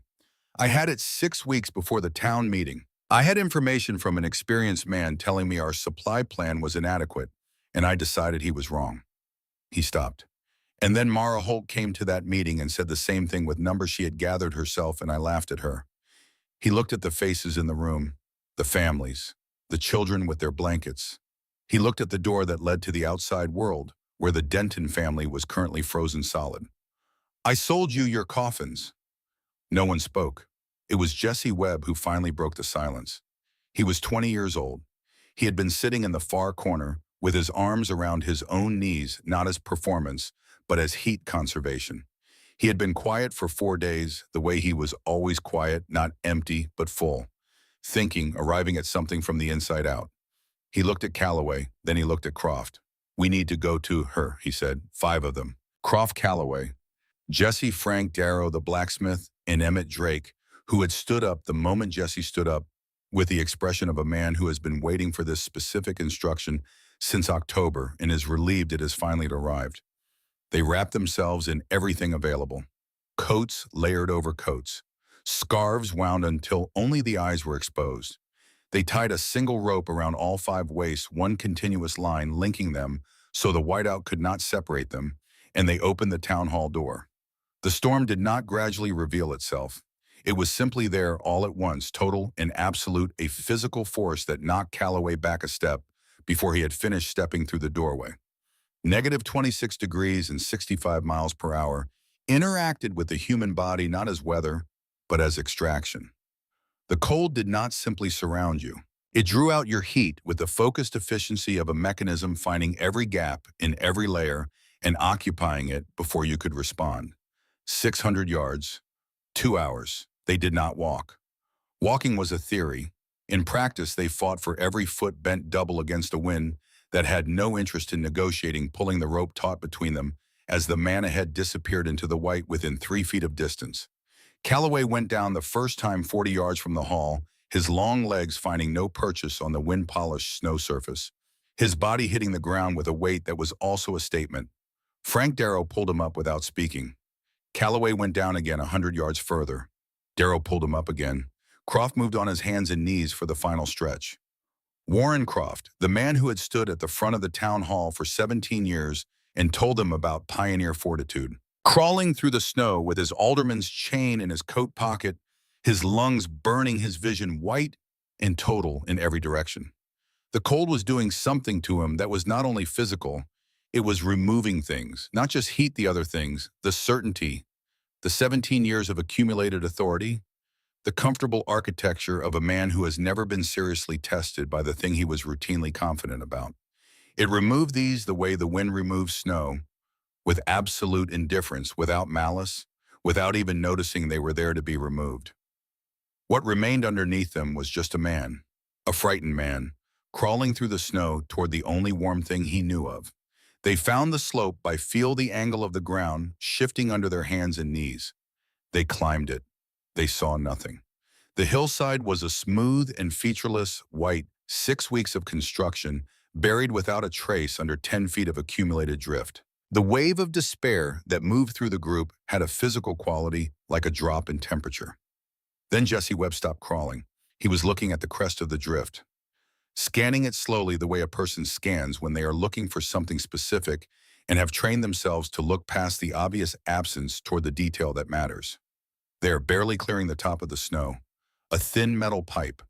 "I had it 6 weeks before the town meeting. I had information from an experienced man telling me our supply plan was inadequate, and I decided he was wrong." He stopped. And then Mara Holt came to that meeting and said the same thing with numbers she had gathered herself, and I laughed at her. He looked at the faces in the room, the families, the children with their blankets. He looked at the door that led to the outside world, where the Denton family was currently frozen solid. I sold you your coffins. No one spoke. It was Jesse Webb who finally broke the silence. He was 20 years old. He had been sitting in the far corner with his arms around his own knees, not as performance, but as heat conservation. He had been quiet for 4 days, the way he was always quiet, not empty, but full. Thinking, arriving at something from the inside out. He looked at Calloway, then he looked at Croft. We need to go to her, he said, 5 of them. Croft Calloway, Jesse Frank Darrow the blacksmith, and Emmett Drake, who had stood up the moment Jesse stood up, with the expression of a man who has been waiting for this specific instruction since October and is relieved it has finally arrived. They wrapped themselves in everything available. Coats layered over coats. Scarves wound until only the eyes were exposed. They tied a single rope around all 5 waists, one continuous line linking them so the whiteout could not separate them, and they opened the town hall door. The storm did not gradually reveal itself. It was simply there all at once, total and absolute, a physical force that knocked Calloway back a step before he had finished stepping through the doorway. Negative 26 degrees and 65 miles per hour interacted with the human body not as weather, but as extraction. The cold did not simply surround you. It drew out your heat with the focused efficiency of a mechanism finding every gap in every layer and occupying it before you could respond. 600 yards, 2 hours. They did not walk. Walking was a theory. In practice, they fought for every foot bent double against a wind that had no interest in negotiating, pulling the rope taut between them as the man ahead disappeared into the white within 3 feet of distance. Calloway went down the first time 40 yards from the hall, his long legs finding no purchase on the wind-polished snow surface, his body hitting the ground with a weight that was also a statement. Frank Darrow pulled him up without speaking. Calloway went down again 100 yards further. Darrow pulled him up again. Croft moved on his hands and knees for the final stretch. Warren Croft, the man who had stood at the front of the town hall for 17 years and told them about pioneer fortitude. Crawling through the snow with his alderman's chain in his coat pocket, his lungs burning, his vision white and total in every direction. The cold was doing something to him that was not only physical, it was removing things, not just heat the other things, the certainty, the 17 years of accumulated authority, the comfortable architecture of a man who has never been seriously tested by the thing he was routinely confident about. It removed these the way the wind removes snow, with absolute indifference, without malice, without even noticing they were there to be removed. What remained underneath them was just a man, a frightened man, crawling through the snow toward the only warm thing he knew of. They found the slope by feel the angle of the ground shifting under their hands and knees. They climbed it. They saw nothing. The hillside was a smooth and featureless white 6 weeks of construction, buried without a trace under 10 feet of accumulated drift. The wave of despair that moved through the group had a physical quality like a drop in temperature. Then Jesse Webb stopped crawling. He was looking at the crest of the drift, scanning it slowly the way a person scans when they are looking for something specific and have trained themselves to look past the obvious absence toward the detail that matters. They are barely clearing the top of the snow. A thin metal pipe,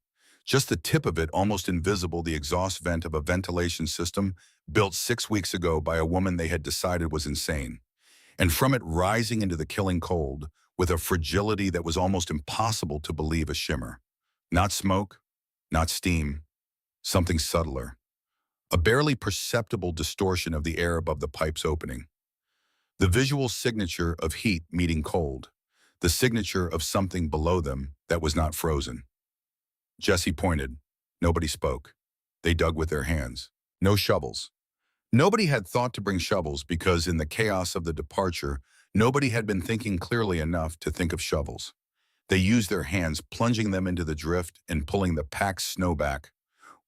just the tip of it almost invisible, the exhaust vent of a ventilation system built 6 weeks ago by a woman they had decided was insane. And from it rising into the killing cold, with a fragility that was almost impossible to believe, a shimmer. Not smoke, not steam, something subtler. A barely perceptible distortion of the air above the pipe's opening. The visual signature of heat meeting cold. The signature of something below them that was not frozen. Jesse pointed. Nobody spoke. They dug with their hands. No shovels. Nobody had thought to bring shovels because in the chaos of the departure, nobody had been thinking clearly enough to think of shovels. They used their hands, plunging them into the drift and pulling the packed snow back,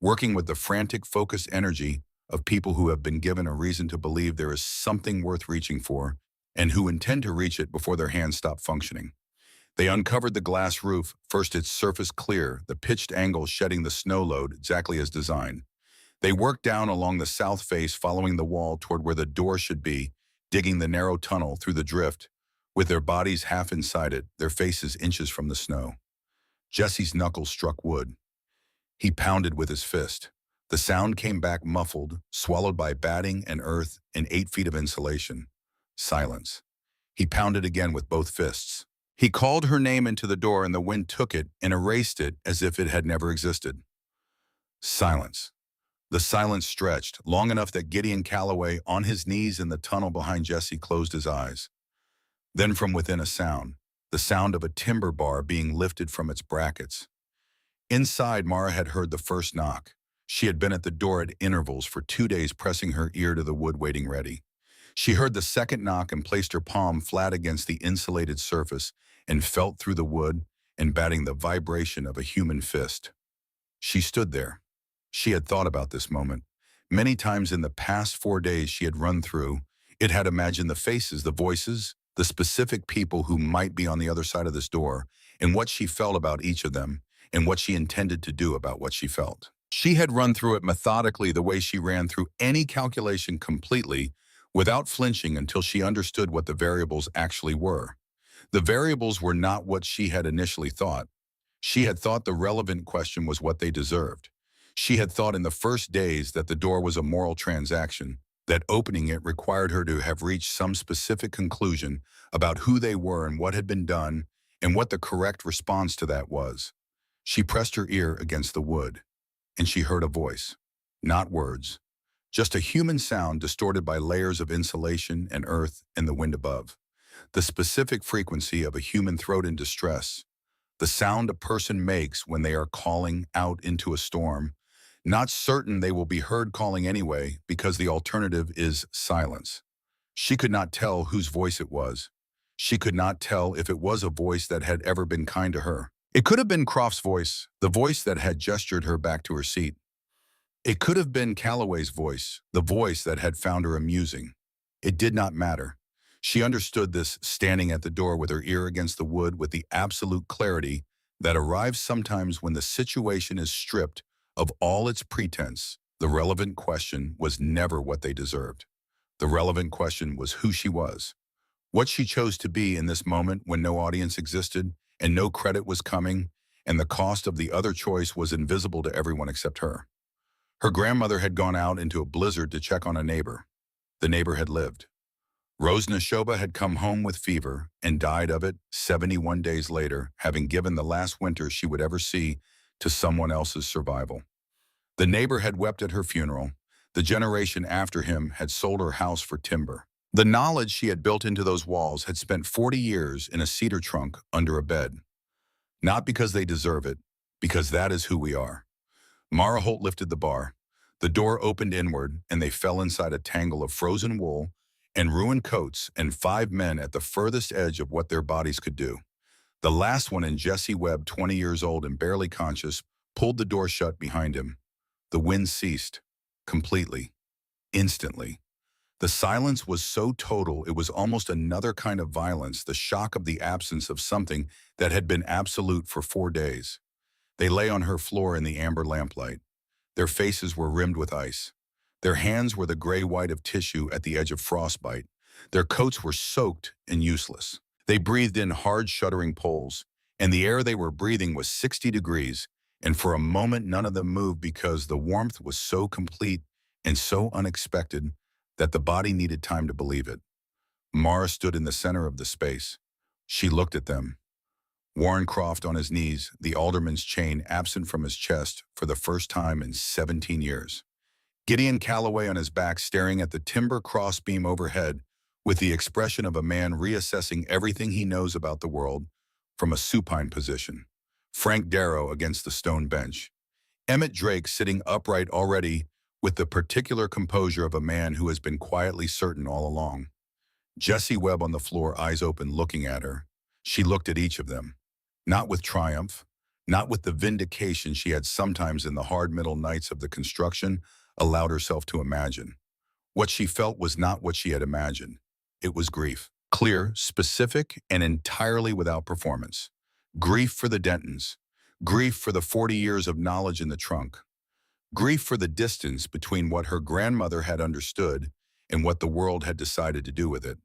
working with the frantic, focused energy of people who have been given a reason to believe there is something worth reaching for and who intend to reach it before their hands stop functioning. They uncovered the glass roof, first its surface clear, the pitched angle shedding the snow load exactly as designed. They worked down along the south face, following the wall toward where the door should be, digging the narrow tunnel through the drift, with their bodies half inside it, their faces inches from the snow. Jesse's knuckles struck wood. He pounded with his fist. The sound came back muffled, swallowed by batting and earth and 8 feet of insulation. Silence. He pounded again with both fists. He called her name into the door and the wind took it and erased it as if it had never existed. Silence. The silence stretched, long enough that Gideon Calloway, on his knees in the tunnel behind Jesse, closed his eyes. Then from within a sound, the sound of a timber bar being lifted from its brackets. Inside, Mara had heard the first knock. She had been at the door at intervals for 2 days, pressing her ear to the wood, waiting ready. She heard the second knock and placed her palm flat against the insulated surface and felt through the wood, embedding the vibration of a human fist. She stood there. She had thought about this moment. Many times in the past 4 days she had run through, it had imagined the faces, the voices, the specific people who might be on the other side of this door, and what she felt about each of them, and what she intended to do about what she felt. She had run through it methodically, the way she ran through any calculation, completely, without flinching, until she understood what the variables actually were. The variables were not what she had initially thought. She had thought the relevant question was what they deserved. She had thought in the first days that the door was a moral transaction, that opening it required her to have reached some specific conclusion about who they were and what had been done, and what the correct response to that was. She pressed her ear against the wood, and she heard a voice. Not words. Just a human sound distorted by layers of insulation and earth and the wind above. The specific frequency of a human throat in distress. The sound a person makes when they are calling out into a storm, not certain they will be heard calling anyway, because the alternative is silence. She could not tell whose voice it was. She could not tell if it was a voice that had ever been kind to her. It could have been Croft's voice, the voice that had gestured her back to her seat. It could have been Calloway's voice, the voice that had found her amusing. It did not matter. She understood this, standing at the door with her ear against the wood, with the absolute clarity that arrives sometimes when the situation is stripped of all its pretense. The relevant question was never what they deserved. The relevant question was who she was. What she chose to be in this moment when no audience existed and no credit was coming, and the cost of the other choice was invisible to everyone except her. Her grandmother had gone out into a blizzard to check on a neighbor. The neighbor had lived. Rose Neshoba had come home with fever and died of it 71 days later, having given the last winter she would ever see to someone else's survival. The neighbor had wept at her funeral. The generation after him had sold her house for timber. The knowledge she had built into those walls had spent 40 years in a cedar trunk under a bed. Not because they deserve it, because that is who we are. Mara Holt lifted the bar. The door opened inward, and they fell inside a tangle of frozen wool and ruined coats and 5 men at the furthest edge of what their bodies could do. The last one, in Jesse Webb, 20 years old and barely conscious, pulled the door shut behind him. The wind ceased. Completely. Instantly. The silence was so total it was almost another kind of violence, the shock of the absence of something that had been absolute for 4 days. They lay on her floor in the amber lamplight. Their faces were rimmed with ice. Their hands were the gray-white of tissue at the edge of frostbite. Their coats were soaked and useless. They breathed in hard, shuddering pulls, and the air they were breathing was 60 degrees, and for a moment none of them moved because the warmth was so complete and so unexpected that the body needed time to believe it. Mara stood in the center of the space. She looked at them. Warren Croft on his knees, the alderman's chain absent from his chest for the first time in 17 years. Gideon Calloway on his back, staring at the timber crossbeam overhead with the expression of a man reassessing everything he knows about the world from a supine position. Frank Darrow against the stone bench. Emmett Drake sitting upright already with the particular composure of a man who has been quietly certain all along. Jesse Webb on the floor, eyes open, looking at her. She looked at each of them. Not with triumph, not with the vindication she had sometimes in the hard middle nights of the construction allowed herself to imagine. What she felt was not what she had imagined. It was grief. Clear, specific, and entirely without performance. Grief for the Dentons. Grief for the 40 years of knowledge in the trunk. Grief for the distance between what her grandmother had understood and what the world had decided to do with it.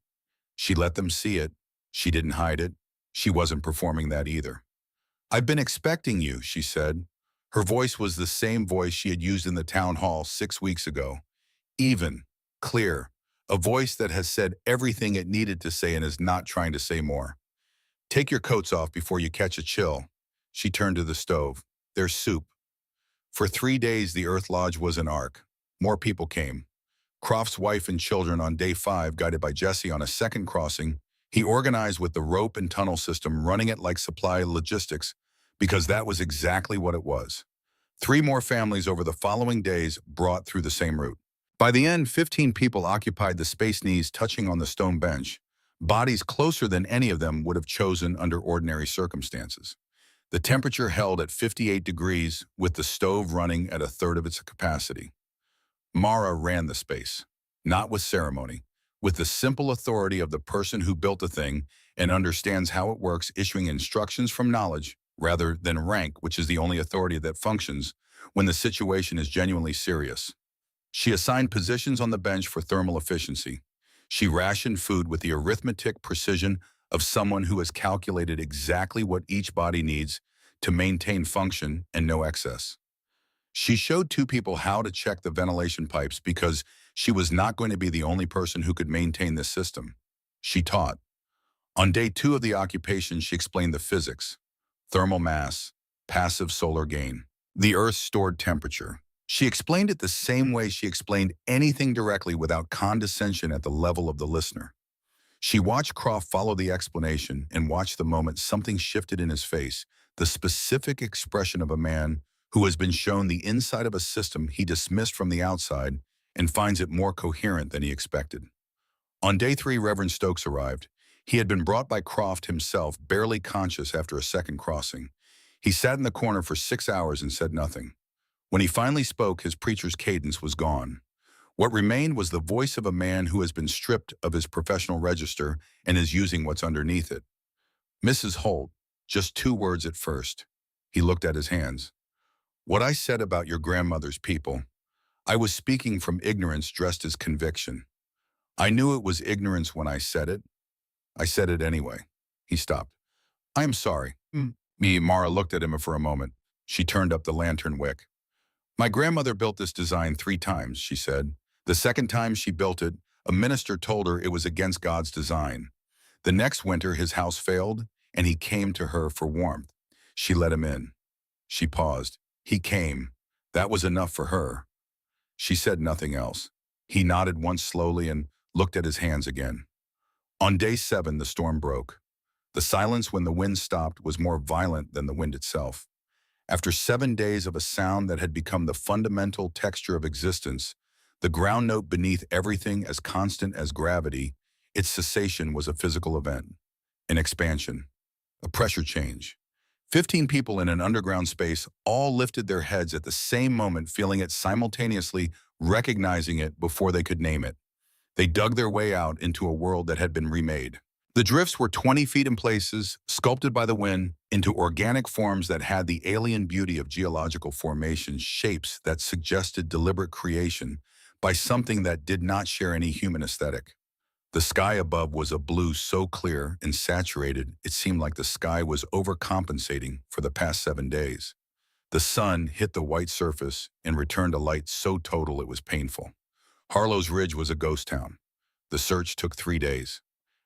She let them see it. She didn't hide it. She wasn't performing that either. "I've been expecting you," she said. Her voice was the same voice she had used in the town hall 6 weeks ago. Even, clear, a voice that has said everything it needed to say and is not trying to say more. "Take your coats off before you catch a chill." She turned to the stove. "There's soup." For 3 days, the Earth Lodge was an ark. More people came. Croft's wife and children on day 5, guided by Jesse on a second crossing. He organized with the rope and tunnel system, running it like supply logistics, because that was exactly what it was. 3 more families over the following days brought through the same route. By the end, 15 people occupied the space, knees touching on the stone bench, bodies closer than any of them would have chosen under ordinary circumstances. The temperature held at 58 degrees, with the stove running at a third of its capacity. Mara ran the space, not with ceremony, with the simple authority of the person who built the thing and understands how it works, issuing instructions from knowledge rather than rank, which is the only authority that functions when the situation is genuinely serious. She assigned positions on the bench for thermal efficiency. She rationed food with the arithmetic precision of someone who has calculated exactly what each body needs to maintain function and no excess. She showed 2 people how to check the ventilation pipes because she was not going to be the only person who could maintain this system. She taught. On day 2 of the occupation, she explained the physics: thermal mass, passive solar gain, the Earth's stored temperature. She explained it the same way she explained anything directly, without condescension at the level of the listener. She watched Croft follow the explanation and watched the moment something shifted in his face, the specific expression of a man who has been shown the inside of a system he dismissed from the outside and finds it more coherent than he expected. On day 3, Reverend Stokes arrived. He had been brought by Croft himself, barely conscious after a second crossing. He sat in the corner for 6 hours and said nothing. When he finally spoke, his preacher's cadence was gone. What remained was the voice of a man who has been stripped of his professional register and is using what's underneath it. "Mrs. Holt," just 2 words at first. He looked at his hands. "What I said about your grandmother's people, I was speaking from ignorance dressed as conviction. I knew it was ignorance when I said it. I said it anyway." He stopped. "I am sorry." Mara looked at him for a moment. She turned up the lantern wick. "My grandmother built this design 3 times, she said. The second time she built it, a minister told her it was against God's design. The next winter, his house failed, and he came to her for warmth. She let him in." She paused. "He came. That was enough for her." She said nothing else. He nodded once slowly and looked at his hands again. On day 7, the storm broke. The silence when the wind stopped was more violent than the wind itself. After 7 days of a sound that had become the fundamental texture of existence, the ground note beneath everything as constant as gravity, its cessation was a physical event, an expansion, a pressure change. 15 people in an underground space all lifted their heads at the same moment, feeling it simultaneously, recognizing it before they could name it. They dug their way out into a world that had been remade. The drifts were 20 feet in places, sculpted by the wind into organic forms that had the alien beauty of geological formations, shapes that suggested deliberate creation by something that did not share any human aesthetic. The sky above was a blue so clear and saturated it seemed like the sky was overcompensating for the past 7 days. The sun hit the white surface and returned a light so total it was painful. Harlow's Ridge was a ghost town. The search took 3 days.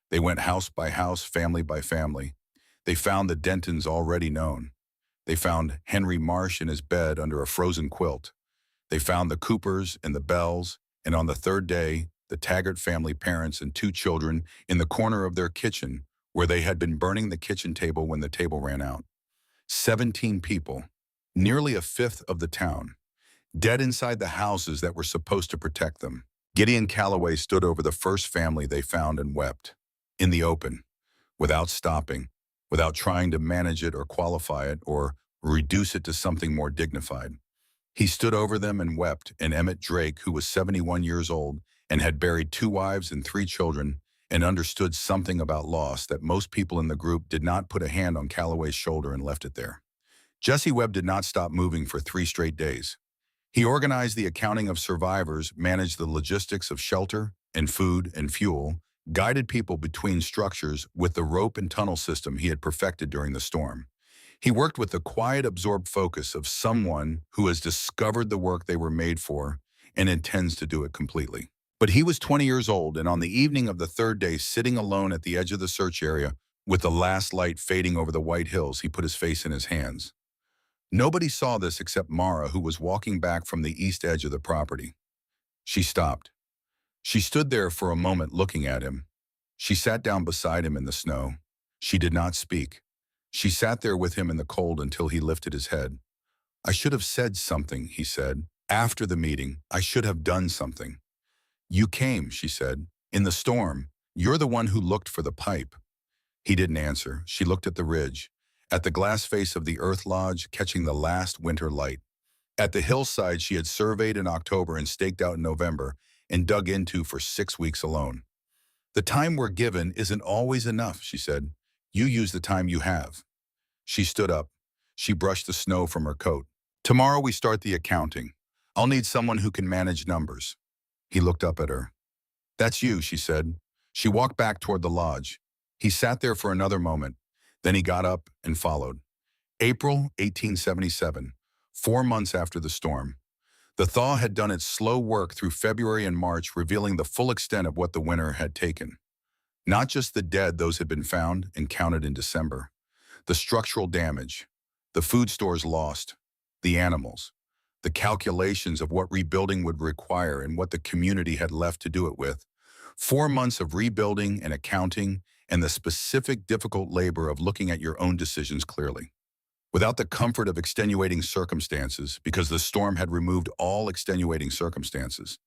They went house by house, family by family. They found the Dentons already known. They found Henry Marsh in his bed under a frozen quilt. They found the Coopers and the Bells, and on the 3rd day, the Taggart family, parents and 2 children, in the corner of their kitchen, where they had been burning the kitchen table when the table ran out. 17 people, nearly a fifth of the town, dead inside the houses that were supposed to protect them. Gideon Calloway stood over the first family they found and wept. In the open, without stopping, without trying to manage it or qualify it or reduce it to something more dignified. He stood over them and wept, and Emmett Drake, who was 71 years old and had buried 2 wives and 3 children and understood something about loss that most people in the group did not, put a hand on Calloway's shoulder and left it there. Jesse Webb did not stop moving for 3 straight days. He organized the accounting of survivors, managed the logistics of shelter, and food and fuel, guided people between structures with the rope and tunnel system he had perfected during the storm. He worked with the quiet, absorbed focus of someone who has discovered the work they were made for and intends to do it completely. But he was 20 years old, and on the evening of the third day, sitting alone at the edge of the search area, with the last light fading over the white hills, he put his face in his hands. Nobody saw this except Mara, who was walking back from the east edge of the property. She stopped. She stood there for a moment looking at him. She sat down beside him in the snow. She did not speak. She sat there with him in the cold until he lifted his head. "I should have said something," he said. "After the meeting, I should have done something." "You came," she said, "in the storm. You're the one who looked for the pipe." He didn't answer. She looked at the ridge, at the glass face of the Earth Lodge catching the last winter light, at the hillside she had surveyed in October and staked out in November and dug into for 6 weeks alone. "The time we're given isn't always enough," she said. "You use the time you have." She stood up. She brushed the snow from her coat. "Tomorrow we start the accounting. I'll need someone who can manage numbers." He looked up at her. "That's you," she said. She walked back toward the lodge. He sat there for another moment. Then he got up and followed. April 1877, 4 months after the storm. The thaw had done its slow work through February and March, revealing the full extent of what the winter had taken. Not just the dead, those had been found and counted in December. The structural damage, the food stores lost, the animals, the calculations of what rebuilding would require and what the community had left to do it with. 4 months of rebuilding and accounting, and the specific difficult labor of looking at your own decisions clearly. Without the comfort of extenuating circumstances, because the storm had removed all extenuating circumstances.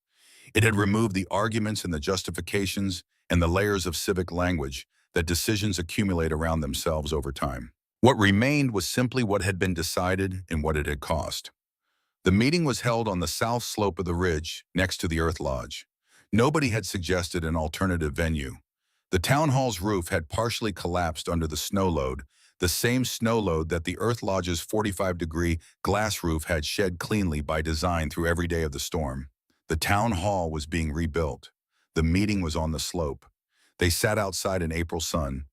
It had removed the arguments and the justifications and the layers of civic language that decisions accumulate around themselves over time. What remained was simply what had been decided and what it had cost. The meeting was held on the south slope of the ridge next to the Earth Lodge. Nobody had suggested an alternative venue. The town hall's roof had partially collapsed under the snow load, the same snow load that the Earth Lodge's 45-degree glass roof had shed cleanly by design through every day of the storm. The town hall was being rebuilt. The meeting was on the slope. They sat outside in April sun,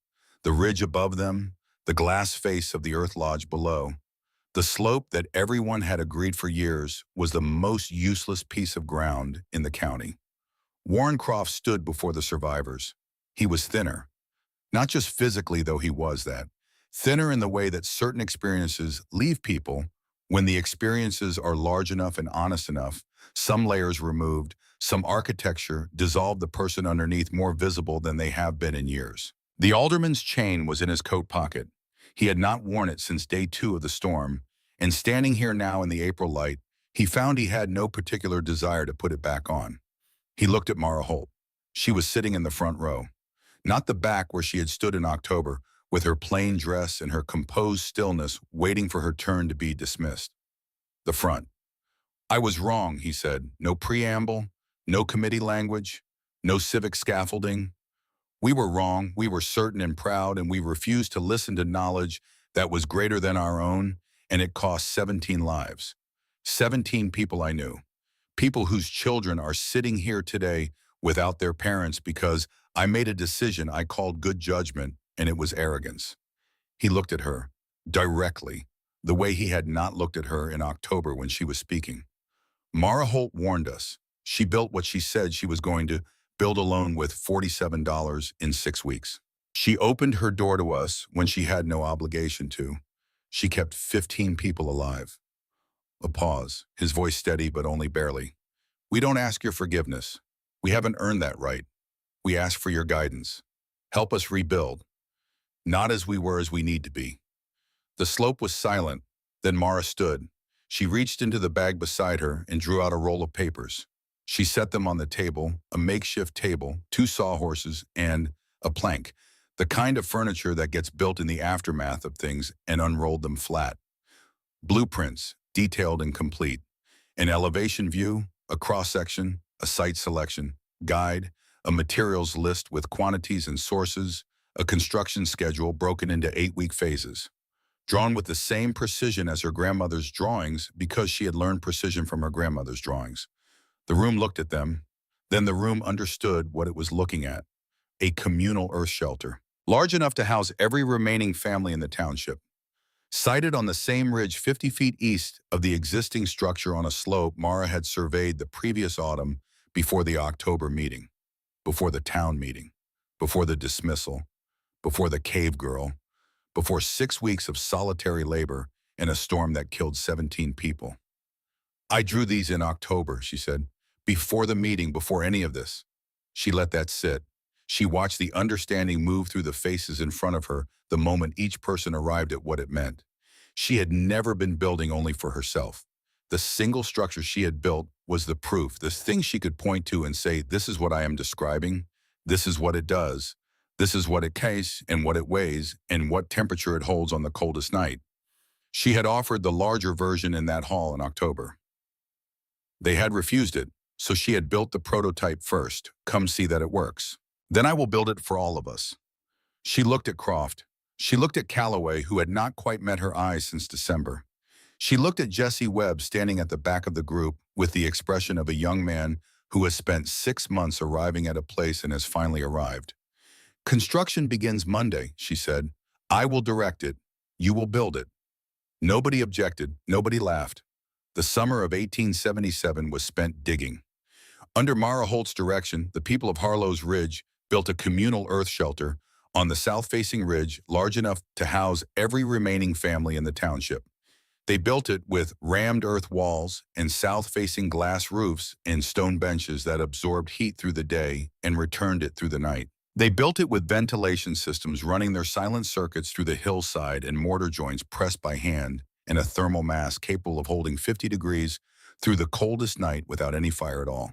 the ridge above them, the glass face of the Earth Lodge below. The slope that everyone had agreed for years was the most useless piece of ground in the county. Warren Croft stood before the survivors. He was thinner. Not just physically, though he was that. Thinner in the way that certain experiences leave people when the experiences are large enough and honest enough, some layers removed, some architecture dissolved the person underneath more visible than they have been in years. The alderman's chain was in his coat pocket. He had not worn it since day 2 of the storm, and standing here now in the April light, he found he had no particular desire to put it back on. He looked at Mara Holt. She was sitting in the front row. Not the back where she had stood in October, with her plain dress and her composed stillness waiting for her turn to be dismissed. The front. "I was wrong," he said. "No preamble, no committee language, no civic scaffolding. We were wrong, we were certain and proud, and we refused to listen to knowledge that was greater than our own, and it cost 17 lives. 17 people I knew. People whose children are sitting here today without their parents because I made a decision I called good judgment, and it was arrogance." He looked at her, directly, the way he had not looked at her in October when she was speaking. "Mara Holt warned us. She built what she said she was going to build alone with $47 in 6 weeks. She opened her door to us when she had no obligation to. She kept 15 people alive." A pause, his voice steady but only barely. "We don't ask your forgiveness. We haven't earned that right. We ask for your guidance. Help us rebuild. Not as we were as we need to be." The slope was silent. Then Mara stood. She reached into the bag beside her and drew out a roll of papers. She set them on the table, a makeshift table, 2 sawhorses, and a plank, the kind of furniture that gets built in the aftermath of things, and unrolled them flat. Blueprints, detailed and complete. An elevation view, a cross-section, a site selection, guide, a materials list with quantities and sources, a construction schedule broken into 8-week phases. Drawn with the same precision as her grandmother's drawings because she had learned precision from her grandmother's drawings. The room looked at them, Then the room understood what it was looking at, a communal earth shelter, large enough to house every remaining family in the township. Sited on the same ridge 50 feet east of the existing structure on a slope Mara had surveyed the previous autumn before the October meeting, before the town meeting, before the dismissal, before the cave girl, before 6 weeks of solitary labor in a storm that killed 17 people. I drew these in October, she said, before the meeting, before any of this. She let that sit. She watched the understanding move through the faces in front of her the moment each person arrived at what it meant. She had never been building only for herself. The single structure she had built was the proof, the thing she could point to and say, this is what I am describing, this is what it does, this is what it cases and what it weighs and what temperature it holds on the coldest night. She had offered the larger version in that hall in October. They had refused it, so she had built the prototype first. Come see that it works. Then I will build it for all of us. She looked at Croft. She looked at Calloway, who had not quite met her eyes since December. She looked at Jesse Webb standing at the back of the group with the expression of a young man who has spent 6 months arriving at a place and has finally arrived. Construction begins Monday, she said. I will direct it. You will build it. Nobody objected. Nobody laughed. The summer of 1877 was spent digging. Under Mara Holt's direction, the people of Harlow's Ridge built a communal earth shelter on the south-facing ridge large enough to house every remaining family in the township. They built it with rammed earth walls and south-facing glass roofs and stone benches that absorbed heat through the day and returned it through the night. They built it with ventilation systems running their silent circuits through the hillside and mortar joints pressed by hand, and a thermal mass capable of holding 50 degrees through the coldest night without any fire at all.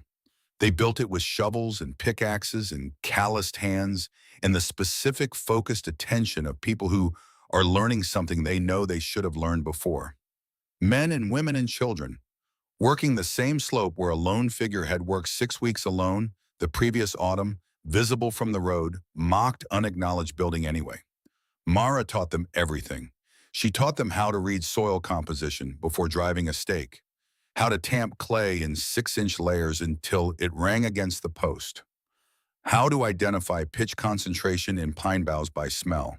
They built it with shovels and pickaxes and calloused hands and the specific focused attention of people who are learning something they know they should have learned before. Men and women and children, working the same slope where a lone figure had worked 6 weeks alone the previous autumn, visible from the road, mocked unacknowledged building anyway. Mara taught them everything. She taught them how to read soil composition before driving a stake, how to tamp clay in 6-inch layers until it rang against the post, how to identify pitch concentration in pine boughs by smell,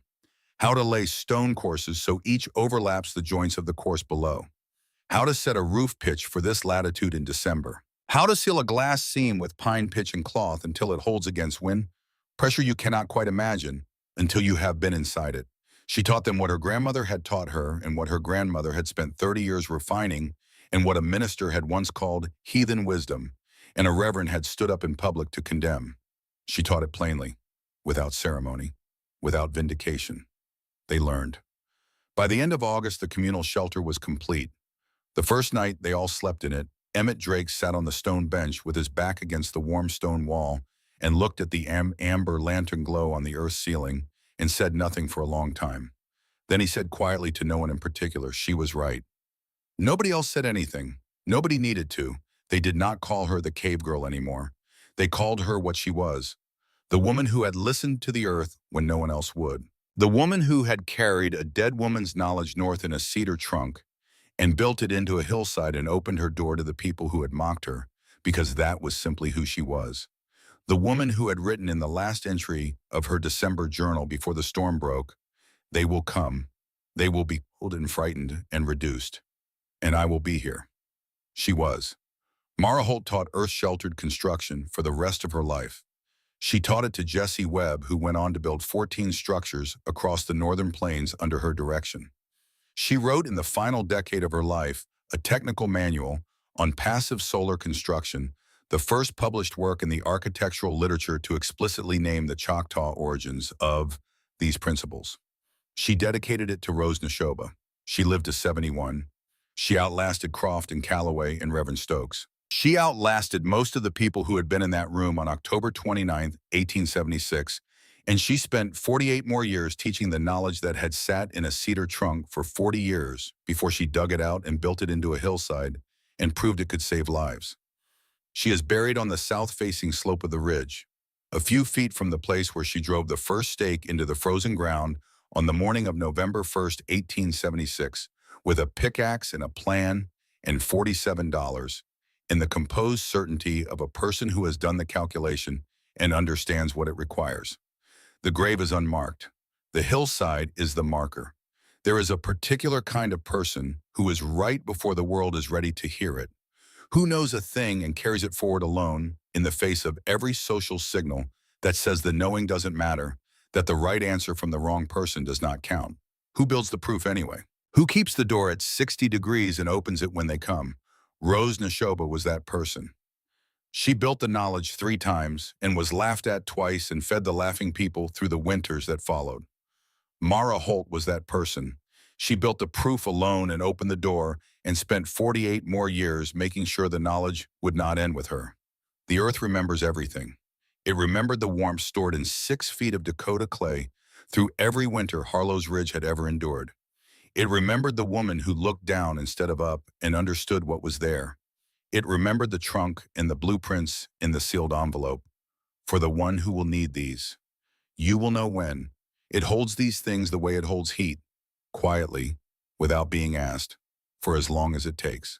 how to lay stone courses so each overlaps the joints of the course below, how to set a roof pitch for this latitude in December, how to seal a glass seam with pine pitch and cloth until it holds against wind, pressure you cannot quite imagine until you have been inside it. She taught them what her grandmother had taught her and what her grandmother had spent 30 years refining and what a minister had once called heathen wisdom and a reverend had stood up in public to condemn. She taught it plainly, without ceremony, without vindication. They learned. By the end of August, the communal shelter was complete. The first night they all slept in it, Emmett Drake sat on the stone bench with his back against the warm stone wall and looked at the amber lantern glow on the earth's ceiling and said nothing for a long time. Then he said quietly to no one in particular, she was right. Nobody else said anything. Nobody needed to. They did not call her the cave girl anymore. They called her what she was, the woman who had listened to the earth when no one else would. The woman who had carried a dead woman's knowledge north in a cedar trunk and built it into a hillside and opened her door to the people who had mocked her, because that was simply who she was. The woman who had written in the last entry of her December journal before the storm broke, they will come, they will be cold and frightened and reduced, and I will be here. She was. Mara Holt taught earth-sheltered construction for the rest of her life. She taught it to Jesse Webb, who went on to build 14 structures across the northern plains under her direction. She wrote in the final decade of her life a technical manual on passive solar construction, the first published work in the architectural literature to explicitly name the Choctaw origins of these principles. She dedicated it to Rose Neshoba. She lived to 71. She outlasted Croft and Calloway and Reverend Stokes. She outlasted most of the people who had been in that room on October 29, 1876, and she spent 48 more years teaching the knowledge that had sat in a cedar trunk for 40 years before she dug it out and built it into a hillside and proved it could save lives. She is buried on the south-facing slope of the ridge, a few feet from the place where she drove the first stake into the frozen ground on the morning of November 1st, 1876, with a pickaxe and a plan and $47 in the composed certainty of a person who has done the calculation and understands what it requires. The grave is unmarked. The hillside is the marker. There is a particular kind of person who is right before the world is ready to hear it, who knows a thing and carries it forward alone in the face of every social signal that says the knowing doesn't matter, that the right answer from the wrong person does not count. Who builds the proof anyway? Who keeps the door at 60 degrees and opens it when they come? Rose Neshoba was that person. She built the knowledge 3 times and was laughed at twice and fed the laughing people through the winters that followed. Mara Holt was that person. She built the proof alone and opened the door and spent 48 more years making sure the knowledge would not end with her. The earth remembers everything. It remembered the warmth stored in 6 feet of Dakota clay through every winter Harlow's Ridge had ever endured. It remembered the woman who looked down instead of up and understood what was there. It remembered the trunk and the blueprints in the sealed envelope. For the one who will need these, you will know when. It holds these things the way it holds heat, quietly, without being asked, for as long as it takes.